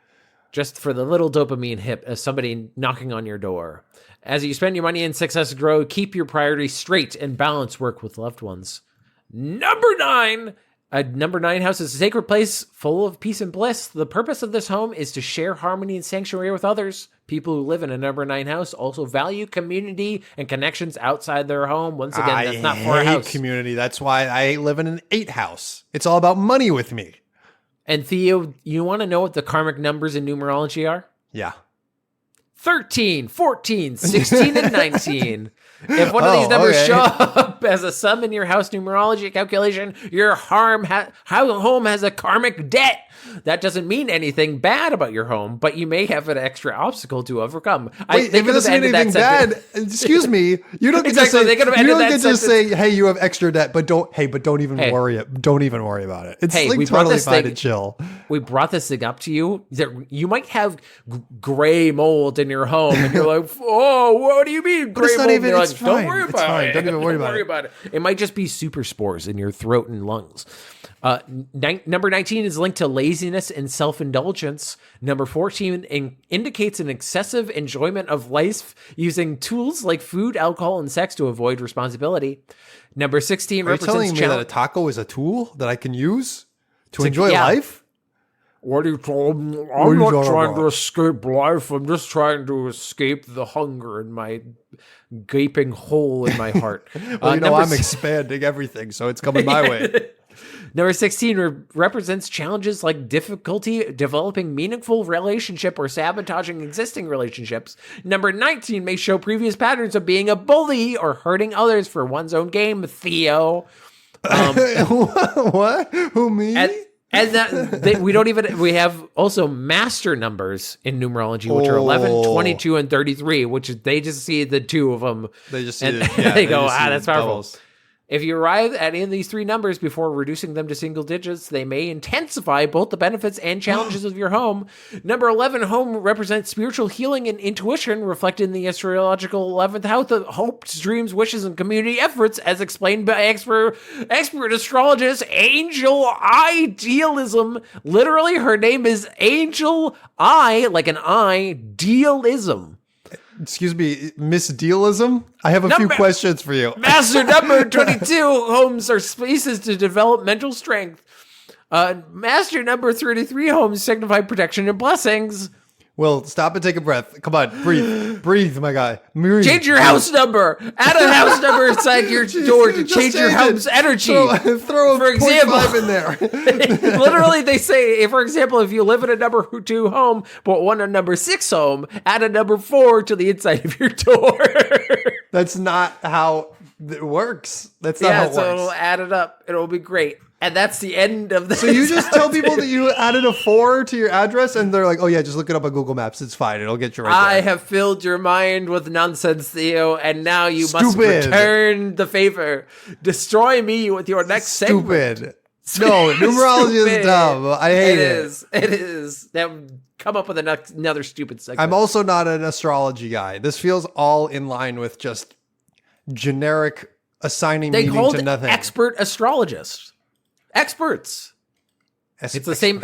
C: Just for the little dopamine hit as somebody knocking on your door. As you spend your money and success grow, keep your priorities straight and balance work with loved ones. Number 9. A number 9 house is a sacred place full of peace and bliss. The purpose of this home is to share harmony and sanctuary with others. People who live in a number 9 house also value community and connections outside their home. Once again, that's not for a house.
B: Community. That's why I live in an 8 house. It's all about money with me.
C: And Theo, you want to know what the karmic numbers in numerology are?
B: Yeah.
C: 13, 14, 16, and 19. If one of these numbers show up as a sum in your house numerology calculation, your home has a karmic debt. That doesn't mean anything bad about your home, but you may have an extra obstacle to overcome.
B: Wait, if it doesn't mean anything bad, excuse me, you don't get to say, hey, you have extra debt, but don't even worry about it. It's totally fine to chill.
C: We brought this thing up to you. You might have gray mold in your home, and you're like, oh, what do you mean gray mold?
B: It's fine. Don't worry about it. Don't even worry about it.
C: It might just be super spores in your throat and lungs. Number 19 is linked to laziness and self-indulgence. Number 14 indicates an excessive enjoyment of life using tools like food, alcohol, and sex to avoid responsibility. Number 16 represents...
B: Are you telling me that a taco is a tool that I can use to enjoy life?
C: What are you talking about? I'm not trying to escape life. I'm just trying to escape the hunger in my gaping hole in my heart.
B: Well, I'm expanding everything, so it's coming my way.
C: Number 16 represents challenges like difficulty developing meaningful relationship or sabotaging existing relationships. Number 19 may show previous patterns of being a bully or hurting others for one's own game, Theo.
B: What? Who, me?
C: And we have also master numbers in numerology, which are 11, 22, and 33, which they just see the two of them.
B: They just see
C: they go, that's powerful.
B: Doubles.
C: If you arrive at any of these three numbers before reducing them to single digits, they may intensify both the benefits and challenges of your home. Number 11, home, represents spiritual healing and intuition, reflected in the astrological 11th house of hopes, dreams, wishes, and community efforts, as explained by expert astrologist Angel Idealism. Literally, her name is Angel like an idealism.
B: Excuse me, Miss Dealism? I have a few questions for you.
C: Master number 22, homes are spaces to develop mental strength. Master number 33, homes signify protection and blessings.
B: Well, stop and take a breath. Come on, breathe. Breathe, my guy. Breathe.
C: Change your house number. Add a house number inside your door to change your house energy.
B: Throw
C: for example,
B: 0.5 in there.
C: Literally, they say, for example, if you live in a number 2 home, but want a number 6 home, add a number 4 to the inside of your door.
B: That's not how it works. That's not how it works.
C: So it'll add it up. It'll be great. And that's the end of this.
B: So you just tell people that you added a 4 to your address, and they're like, oh yeah, just look it up on Google Maps. It's fine. It'll get you right there.
C: I have filled your mind with nonsense, Theo, and now you must return the favor. Destroy me with your next segment.
B: No, numerology is dumb. I hate it.
C: It is. Now come up with another stupid segment.
B: I'm also not an astrology guy. This feels all in line with just generic assigning meaning to nothing.
C: Expert astrologists. Experts. It's the same.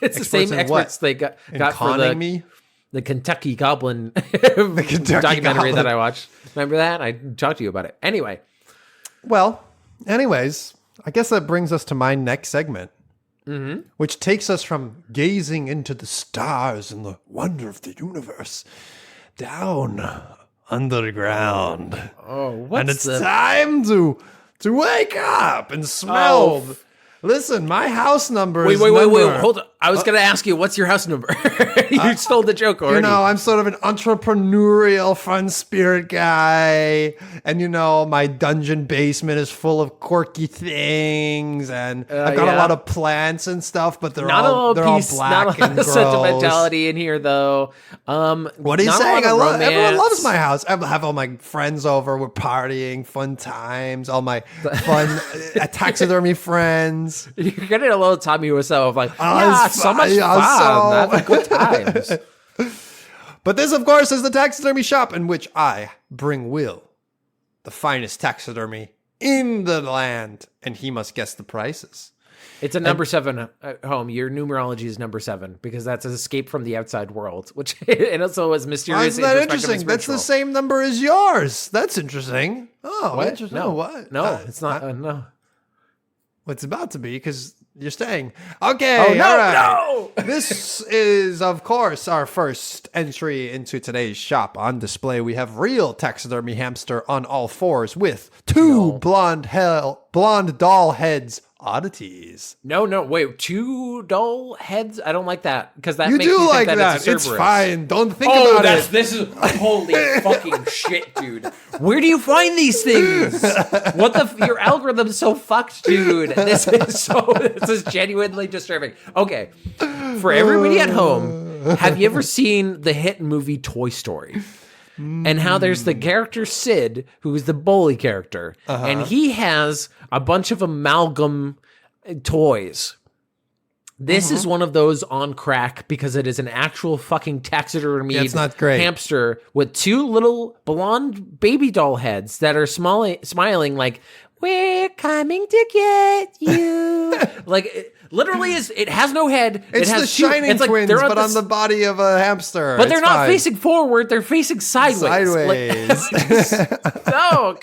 C: It's the same experts they got for the Kentucky Goblin documentary that I watched. Remember that? I talked to you about it. Anyway.
B: Well, anyways, I guess that brings us to my next segment, which takes us from gazing into the stars and the wonder of the universe down underground.
C: Oh, what's
B: and it's time to wake up and smell.
C: Oh.
B: Listen, my house number is
C: Wait, hold on. I was going to ask you, what's your house number? You stole the joke already.
B: You know, I'm sort of an entrepreneurial, fun spirit guy. And, you know, my dungeon basement is full of quirky things. And I've got a lot of plants and stuff, but they're all black and gross.
C: Sentimentality in here, though.
B: What are you saying? Everyone loves my house. I have all my friends over. We're partying, fun times. All my fun taxidermy friends.
C: You're getting a little Tommy Wiseau of like, so much fun. Having good times.
B: But this, of course, is the Taxidermy Shoppe, in which I bring Will, the finest taxidermy in the land, and he must guess the prices.
C: It's a number 7 home. Your numerology is number 7 because that's an escape from the outside world, which and also is mysterious.
B: Isn't that interesting? That's the same number as yours. That's interesting. Oh,
C: what?
B: Interesting.
C: No,
B: what?
C: No, it's not. No.
B: Well, it's about to be because you're staying. Okay.
C: Oh, no,
B: all right.
C: no.
B: This is, of course, our first entry into today's shop. On display, we have real taxidermy hamster on all fours with two blonde doll heads oddities.
C: No, wait, 2 doll heads? I don't like that because that
B: you
C: makes
B: do
C: me
B: like
C: think that
B: it's fine. Don't think about it.
C: This is holy fucking shit, dude. Where do you find these things? What your algorithm's so fucked, dude. This is genuinely disturbing. Okay, for everybody at home, have you ever seen the hit movie Toy Story? And how there's the character Sid, who is the bully character, and he has a bunch of amalgam toys. This is one of those on crack because it is an actual fucking taxidermy hamster with 2 little blonde baby doll heads that are smiling like, we're coming to get you. Like, literally, it has no head.
B: It's the Shining Twins, but on the body of a hamster.
C: But they're not facing forward. They're facing sideways. No.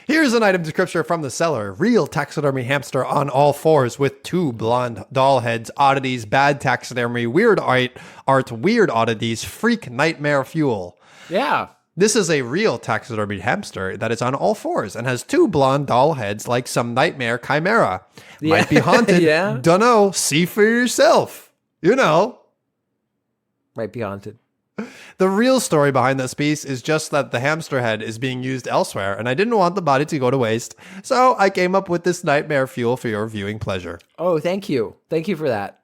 B: Here's an item description from the seller. Real taxidermy hamster on all fours with 2 blonde doll heads, oddities, bad taxidermy, weird art, weird oddities, freak nightmare fuel.
C: Yeah.
B: This is a real taxidermy hamster that is on all fours and has 2 blonde doll heads like some nightmare chimera. Might be haunted. Dunno. See for yourself. You know.
C: Might be haunted.
B: The real story behind this piece is just that the hamster head is being used elsewhere, and I didn't want the body to go to waste, so I came up with this nightmare fuel for your viewing pleasure.
C: Oh, thank you. Thank you for that.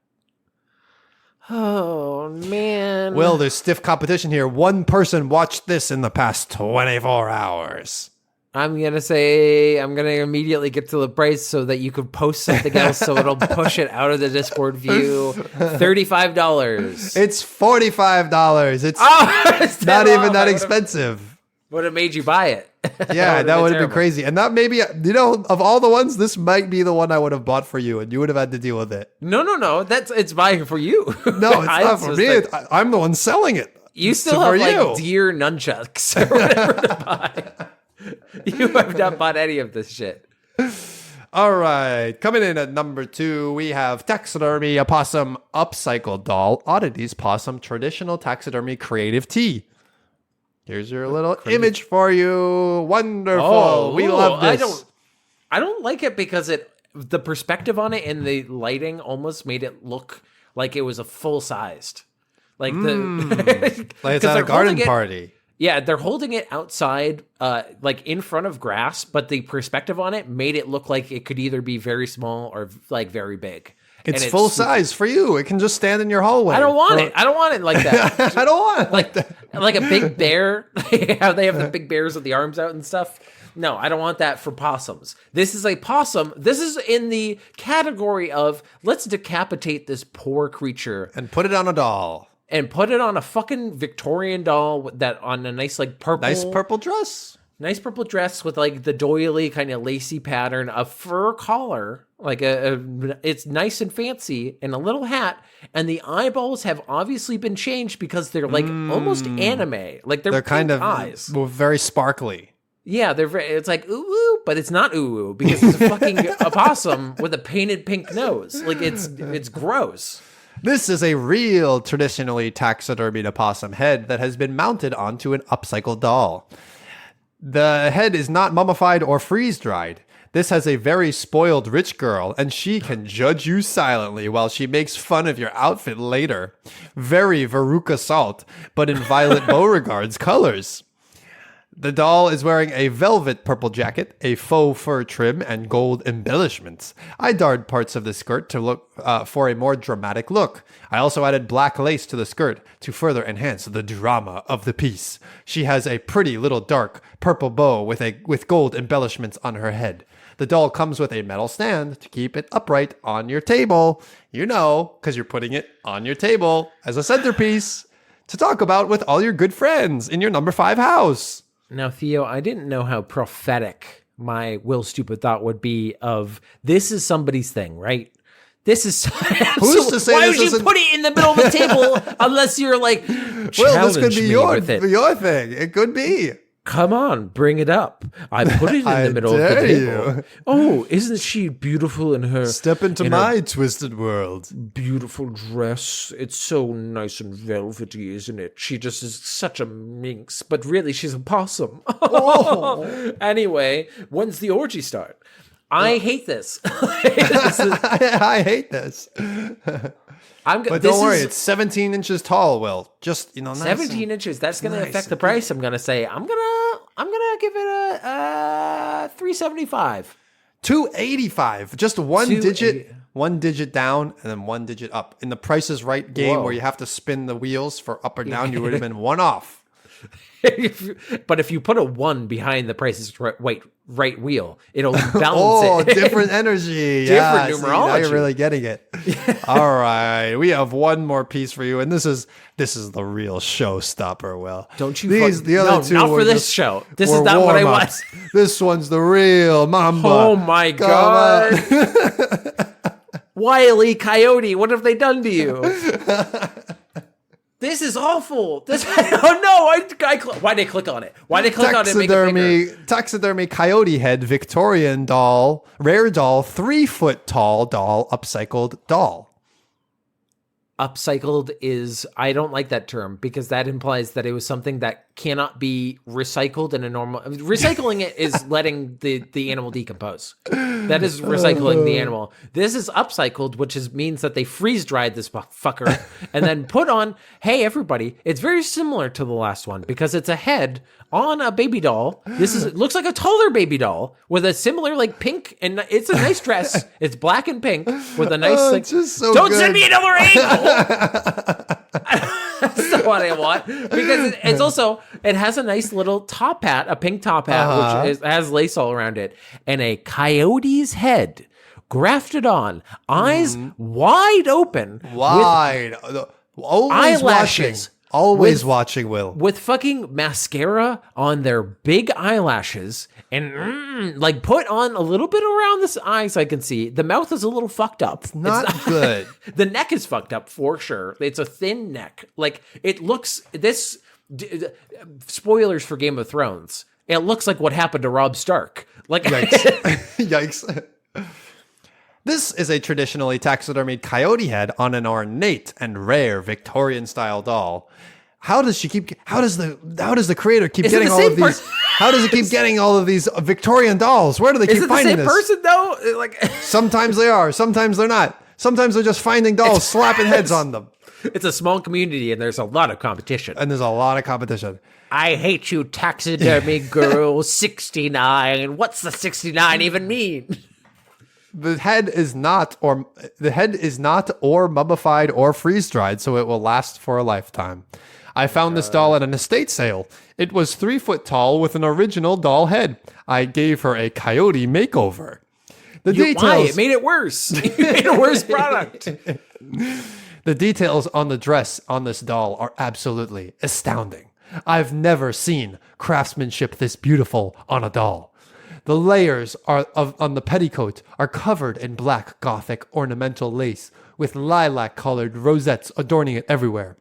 C: Oh, man.
B: Will, there's stiff competition here. One person watched this in the past 24 hours.
C: I'm going to immediately get to the price so that you could post something else so it'll push it out of the Discord view. $35.
B: It's $45. It's not even that expensive.
C: Would have made you buy it.
B: Yeah, that would have been crazy. And that maybe, of all the ones, this might be the one I would have bought for you, and you would have had to deal with it.
C: No. It's buying for you.
B: No, it's not for me. I'm the one selling it.
C: You still have deer nunchucks or whatever to buy. You have not bought any of this shit.
B: All right. Coming in at number 2, we have Taxidermy, a possum upcycled doll. Oddities Possum Traditional Taxidermy Creative Tee. Here's your little image for you. Wonderful. Oh, we love this.
C: I don't like it because the perspective on it and the lighting almost made it look like it was a full-sized. Like
B: like it's at a garden party.
C: Yeah, they're holding it outside, like in front of grass, but the perspective on it made it look like it could either be very small or like very big.
B: It's full size for you. It can just stand in your hallway.
C: I don't want it. I don't want it like that.
B: I don't want it like that.
C: Like a big bear. How they have the big bears with the arms out and stuff. No, I don't want that for possums. This is a possum. This is in the category of let's decapitate this poor creature
B: and put it on a doll.
C: And put it on a fucking Victorian doll on a nice purple
B: dress.
C: Nice purple dress with like the doily kind of lacy pattern, a fur collar, like it's nice and fancy, and a little hat. And the eyeballs have obviously been changed because they're like almost anime, like they're kind of eyes,
B: very sparkly.
C: Yeah, it's like ooh, but it's not ooh because it's a fucking opossum with a painted pink nose. Like it's gross.
B: This is a real traditionally taxidermied opossum head that has been mounted onto an upcycled doll. The head is not mummified or freeze-dried. This has a very spoiled rich girl, and she can judge you silently while she makes fun of your outfit later. Very Veruca Salt, but in Violet Beauregard's colors. The doll is wearing a velvet purple jacket, a faux fur trim, and gold embellishments. I darred parts of the skirt to look for a more dramatic look. I also added black lace to the skirt to further enhance the drama of the piece. She has a pretty little dark purple bow with gold embellishments on her head. The doll comes with a metal stand to keep it upright on your table. You know, because you're putting it on your table as a centerpiece to talk about with all your good friends in your number 5 house.
C: Now, Theo, I didn't know how prophetic my Will Stupid Thought would be of this is somebody's thing, right? This is
B: who's to say
C: why
B: this
C: would you put it in the middle of the table unless you're like,
B: well, this could be your thing. It could be.
C: Come on, bring it up. I put it in the middle of the table. You. Oh, isn't she beautiful in her...
B: Step into my twisted world.
C: Beautiful dress. It's so nice and velvety, isn't it? She just is such a minx, but really she's a possum. Oh. Anyway, when's the orgy start? I hate this.
B: I hate this. But don't worry, it's 17 inches tall, Will. Just, nice
C: 17 inches. That's going to affect the price. I'm going to say, I'm going to give it a $375.
B: $285. Just one digit down and then one digit up. In the Price is Right game where you have to spin the wheels for up or down, you would have been one off.
C: But if you put a 1 behind the Price is Right wheel, it'll balance it.
B: Different energy.
C: Different numerology.
B: Now you're really getting it. All right. We have one more piece for you, and this is the real showstopper, Will.
C: Don't you
B: the other two
C: not for this show. This is not what I want.
B: This one's the real Mamba.
C: Oh my God. Wile E. Coyote, what have they done to you? This is awful. Why'd they click on it? Why'd they click on it and make it bigger?
B: Taxidermy coyote head Victorian doll, rare doll, 3 foot tall doll, upcycled doll.
C: upcycled is, I don't like that term because that implies that it was something that cannot be recycled in a normal. Recycling it is letting the animal decompose. That is recycling the animal. This is upcycled, which means that they freeze dried this fucker and then put on. Hey, everybody! It's very similar to the last one because it's a head on a baby doll. It looks like a taller baby doll with a similar like pink, and it's a nice dress. It's black and pink with a nice like.
B: So
C: don't
B: good.
C: send me another angle. That's not what I want because it's also it has a nice little top hat, a pink top hat, which has lace all around it, and a coyote's head grafted on, eyes wide open,
B: always
C: eyelashes.
B: Always watching, Will.
C: With fucking mascara on their big eyelashes and like put on a little bit around the eyes I can see. The mouth is a little fucked up. It's
B: not good.
C: The neck is fucked up for sure. It's a thin neck. Like it looks, spoilers for Game of Thrones. It looks like what happened to Robb Stark. Like
B: Yikes. This is a traditionally taxidermied coyote head on an ornate and rare Victorian style doll. How does the creator keep getting all of these? How does it keep getting all of these Victorian dolls? Where do they keep finding this?
C: Is it the same person though? Like
B: sometimes they are, sometimes they're not. Sometimes they're just finding dolls, slapping heads on them.
C: It's a small community and there's a lot of competition.
B: I
C: hate you, taxidermy girl 69. What's the 69 even mean?
B: The head is not or mummified or freeze dried, so it will last for a lifetime. I found this doll at an estate sale. It was 3 foot tall with an original doll head. I gave her a coyote makeover.
C: Why? It made it worse. You made a worse product.
B: The details on the dress on this doll are absolutely astounding. I've never seen craftsmanship this beautiful on a doll. The layers on the petticoat are covered in black Gothic ornamental lace with lilac-colored rosettes adorning it everywhere.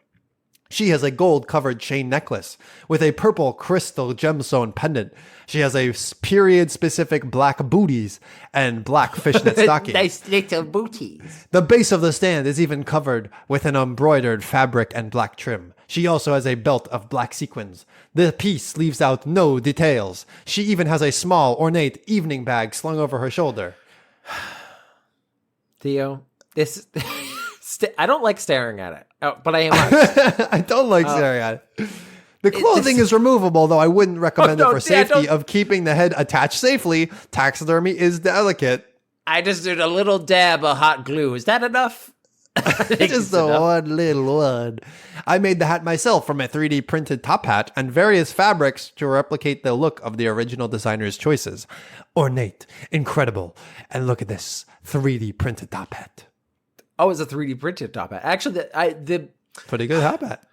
B: She has a gold-covered chain necklace with a purple crystal gemstone pendant. She has a period-specific black booties and black fishnet stockings.
C: Nice little booties.
B: The base of the stand is even covered with an embroidered fabric and black trim. She also has a belt of black sequins. The piece leaves out no details. She even has a small, ornate evening bag slung over her shoulder.
C: Theo, this... I don't like staring at it, but I am.
B: I don't like staring at it. The clothing is removable, though I wouldn't recommend it for safety of keeping the head attached safely. Taxidermy is delicate.
C: I just did a little dab of hot glue. Is that enough?
B: Just one little one. I made the hat myself from a 3D printed top hat and various fabrics to replicate the look of the original designer's choices. Ornate, incredible, and look at this 3D printed top hat.
C: Oh, it's a 3D printed top hat. Actually,
B: pretty good top hat.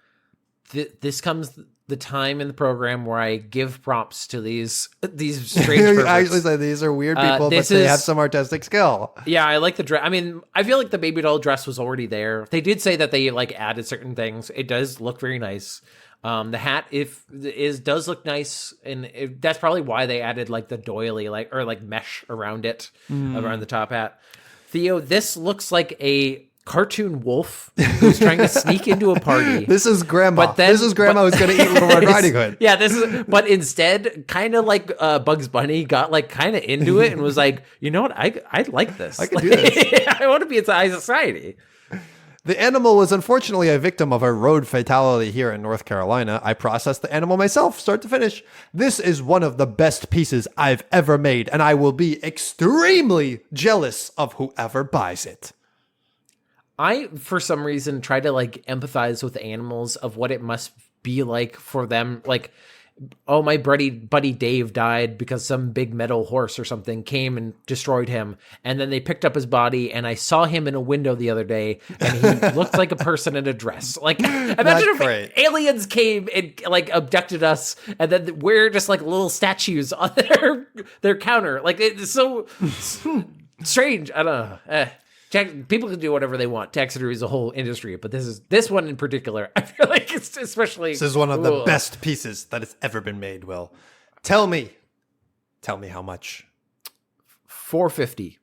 C: This comes the time in the program where I give props to these strange perverts.
B: I actually say these are weird people, but they have some artistic skill.
C: Yeah, I like the dress. I mean, I feel like the baby doll dress was already there. They did say that they like added certain things. It does look very nice. The hat does look nice, and that's probably why they added like the doily or mesh around it, around the top hat. Theo, this looks like a cartoon wolf who's trying to sneak into a party.
B: This is Grandma. This is Grandma who's going to eat Little Red Riding Hood.
C: Yeah, but instead, kind of like Bugs Bunny got like kind of into it and was like, you know what, I like this.
B: I can do this.
C: I want to be in high society.
B: The animal was unfortunately a victim of a road fatality here in North Carolina. I processed the animal myself, start to finish. This is one of the best pieces I've ever made, and I will be extremely jealous of whoever buys it.
C: I, for some reason, try to like empathize with animals of what it must be like for them. Like, oh, my buddy Dave died because some big metal horse or something came and destroyed him. And then they picked up his body, and I saw him in a window the other day, and he looked like a person in a dress. Like, imagine if aliens came and like abducted us, and then we're just like little statues on their counter. Like, it's so strange. I don't know. People can do whatever they want. Taxidermy is a whole industry, but this one in particular, I feel like it's especially.
B: This is one of the best pieces that has ever been made. Will, tell me how much?
C: $450.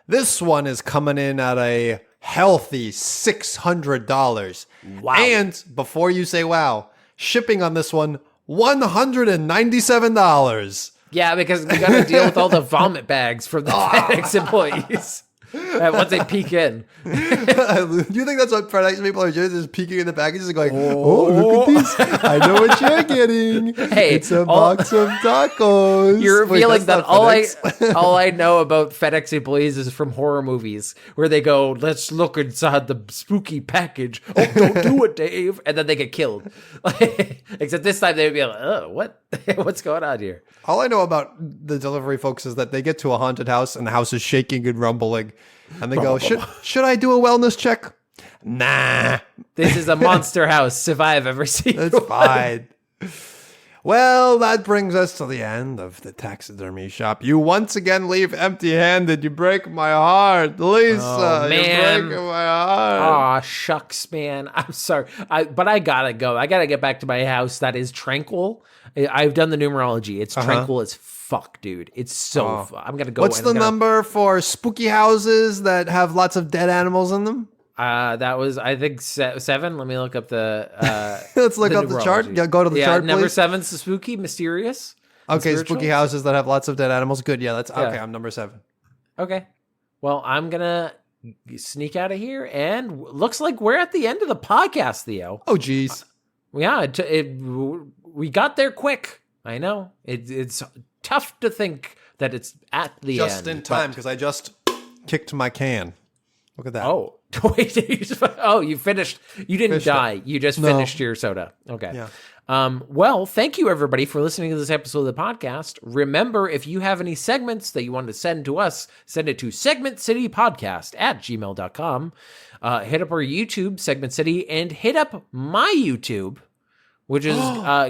B: This one is coming in at a healthy $600.
C: Wow.
B: And before you say wow, shipping on this one, $197.
C: Yeah, because we got to deal with all the vomit bags from the FedEx employees once they peek in.
B: Do you think that's what FedEx people are doing? Just peeking in the packages and going, oh, look at these. I know what you're getting.
C: Hey,
B: it's a box of tacos.
C: You're revealing that all
B: FedEx.
C: I know about FedEx employees is from horror movies where they go, let's look inside the spooky package. Oh, don't do it, Dave. And then they get killed. Except this time they would be like, oh, what? What's going on here?
B: All I know about the delivery folks is that they get to a haunted house and the house is shaking and rumbling. And they go, should I do a wellness check? Nah.
C: This is a monster house. Survive ever seen?
B: It's fine. Well, that brings us to the end of the Taxidermy Shoppe. You once again leave empty-handed. You break my heart. Lisa,
C: man.
B: You're breaking my heart.
C: Aw, shucks, man. I'm sorry. But I gotta go. I gotta get back to my house that is tranquil. I've done the numerology. It's tranquil as fuck, dude. It's so I'm gonna go.
B: What's the number for spooky houses that have lots of dead animals in them?
C: That was, I think, 7. Let me look up the.
B: Let's look up the chart. Yeah, go to the chart, please.
C: Number 7's the spooky, mysterious.
B: Okay, spooky houses that have lots of dead animals. Good. Yeah, okay. I'm number 7.
C: Okay. Well, I'm gonna sneak out of here, and looks like we're at the end of the podcast, Theo.
B: Oh, geez.
C: Yeah, we got there quick. I know it's tough to think that it's at the end.
B: Just in time, because I just kicked my can. Look at that.
C: Oh, wait. You finished. You didn't die. You just finished your soda. Okay.
B: Yeah.
C: Well, thank you, everybody, for listening to this episode of the podcast. Remember, if you have any segments that you want to send to us, send it to segmentcitypodcast@gmail.com. Hit up our YouTube, Segment City, and hit up my YouTube, which is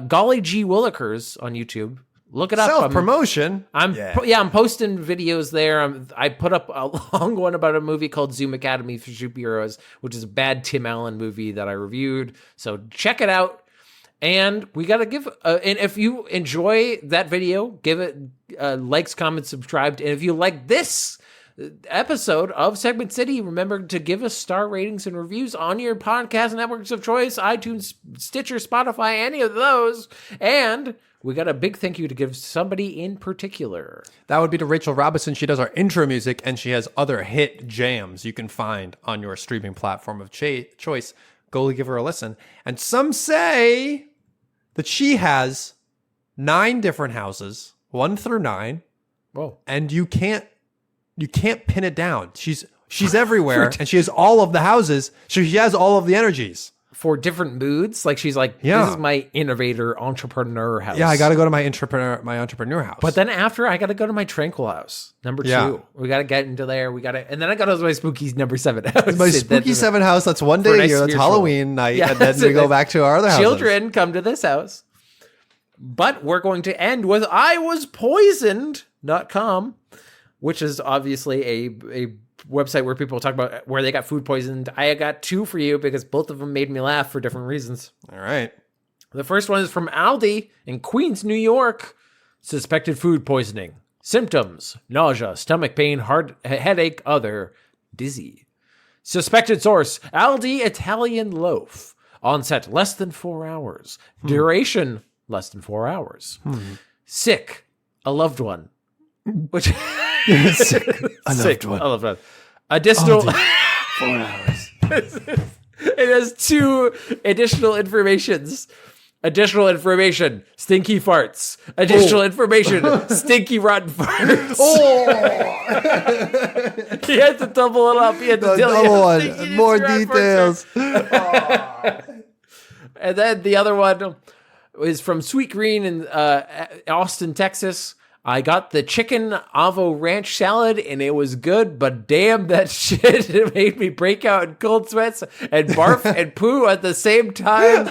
C: Golly G. Willikers on YouTube. Look it up.
B: Self-promotion.
C: I'm posting videos there. I put up a long one about a movie called Zoom Academy for Superheroes, which is a bad Tim Allen movie that I reviewed. So check it out. And we got to give, and if you enjoy that video, give it likes, comments, subscribed. And if you like this episode of Segment City, remember to give us star ratings and reviews on your podcast networks of choice, iTunes, Stitcher, Spotify, any of those. And we got a big thank you to give somebody in particular.
B: That would be to Rachel Robinson. She does our intro music, and she has other hit jams you can find on your streaming platform of choice. Go give her a listen. And some say that she has 9 different houses, 1 through 9.
C: Whoa.
B: And you can't pin it down. She's everywhere, and she has all of the houses, so she has all of the energies.
C: For different moods, like she's like, this is my innovator entrepreneur house.
B: Yeah, I got to go to my entrepreneur house.
C: But then after, I got to go to my tranquil house, number 2. We got to get into there. And then I got to my spooky number 7 house.
B: My spooky 7 house. That's one day a year. That's Halloween night, and then we go back to our other houses.
C: Children come to this house. But we're going to end with iwaspoisoned.com, which is obviously a website where people talk about where they got food poisoned. I got 2 for you because both of them made me laugh for different reasons.
B: All right.
C: The first one is from Aldi in Queens, New York. Suspected food poisoning. Symptoms: nausea, stomach pain, headache, other, dizzy. Suspected source: Aldi Italian loaf. Onset: less than 4 hours. Duration: less than 4 hours. Sick: a loved one. Which
B: Sick. A loved one.
C: Additional
B: 4 hours.
C: It has 2 additional informations. Additional information: stinky farts. Additional information: stinky rotten farts. He had to double it up. He had to
B: double one. More details.
C: And then the other one is from Sweet Green in Austin, Texas. I got the chicken avo ranch salad, and it was good, but damn, that shit, it made me break out in cold sweats and barf and poo at the same time.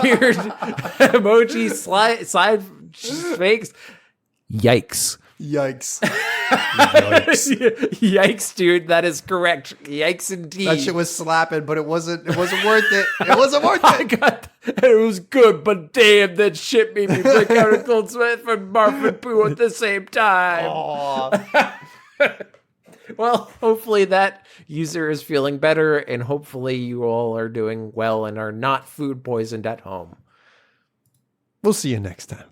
C: Weird emoji side fakes. Yikes.
B: Yikes.
C: Yikes, dude. That is correct. Yikes indeed.
B: That shit was slapping, but it wasn't worth it. It wasn't worth it.
C: It was good, but damn, that shit made me break out in cold sweat from barf and poo at the same time. Well, hopefully that user is feeling better, and hopefully you all are doing well and are not food poisoned at home.
B: We'll see you next time.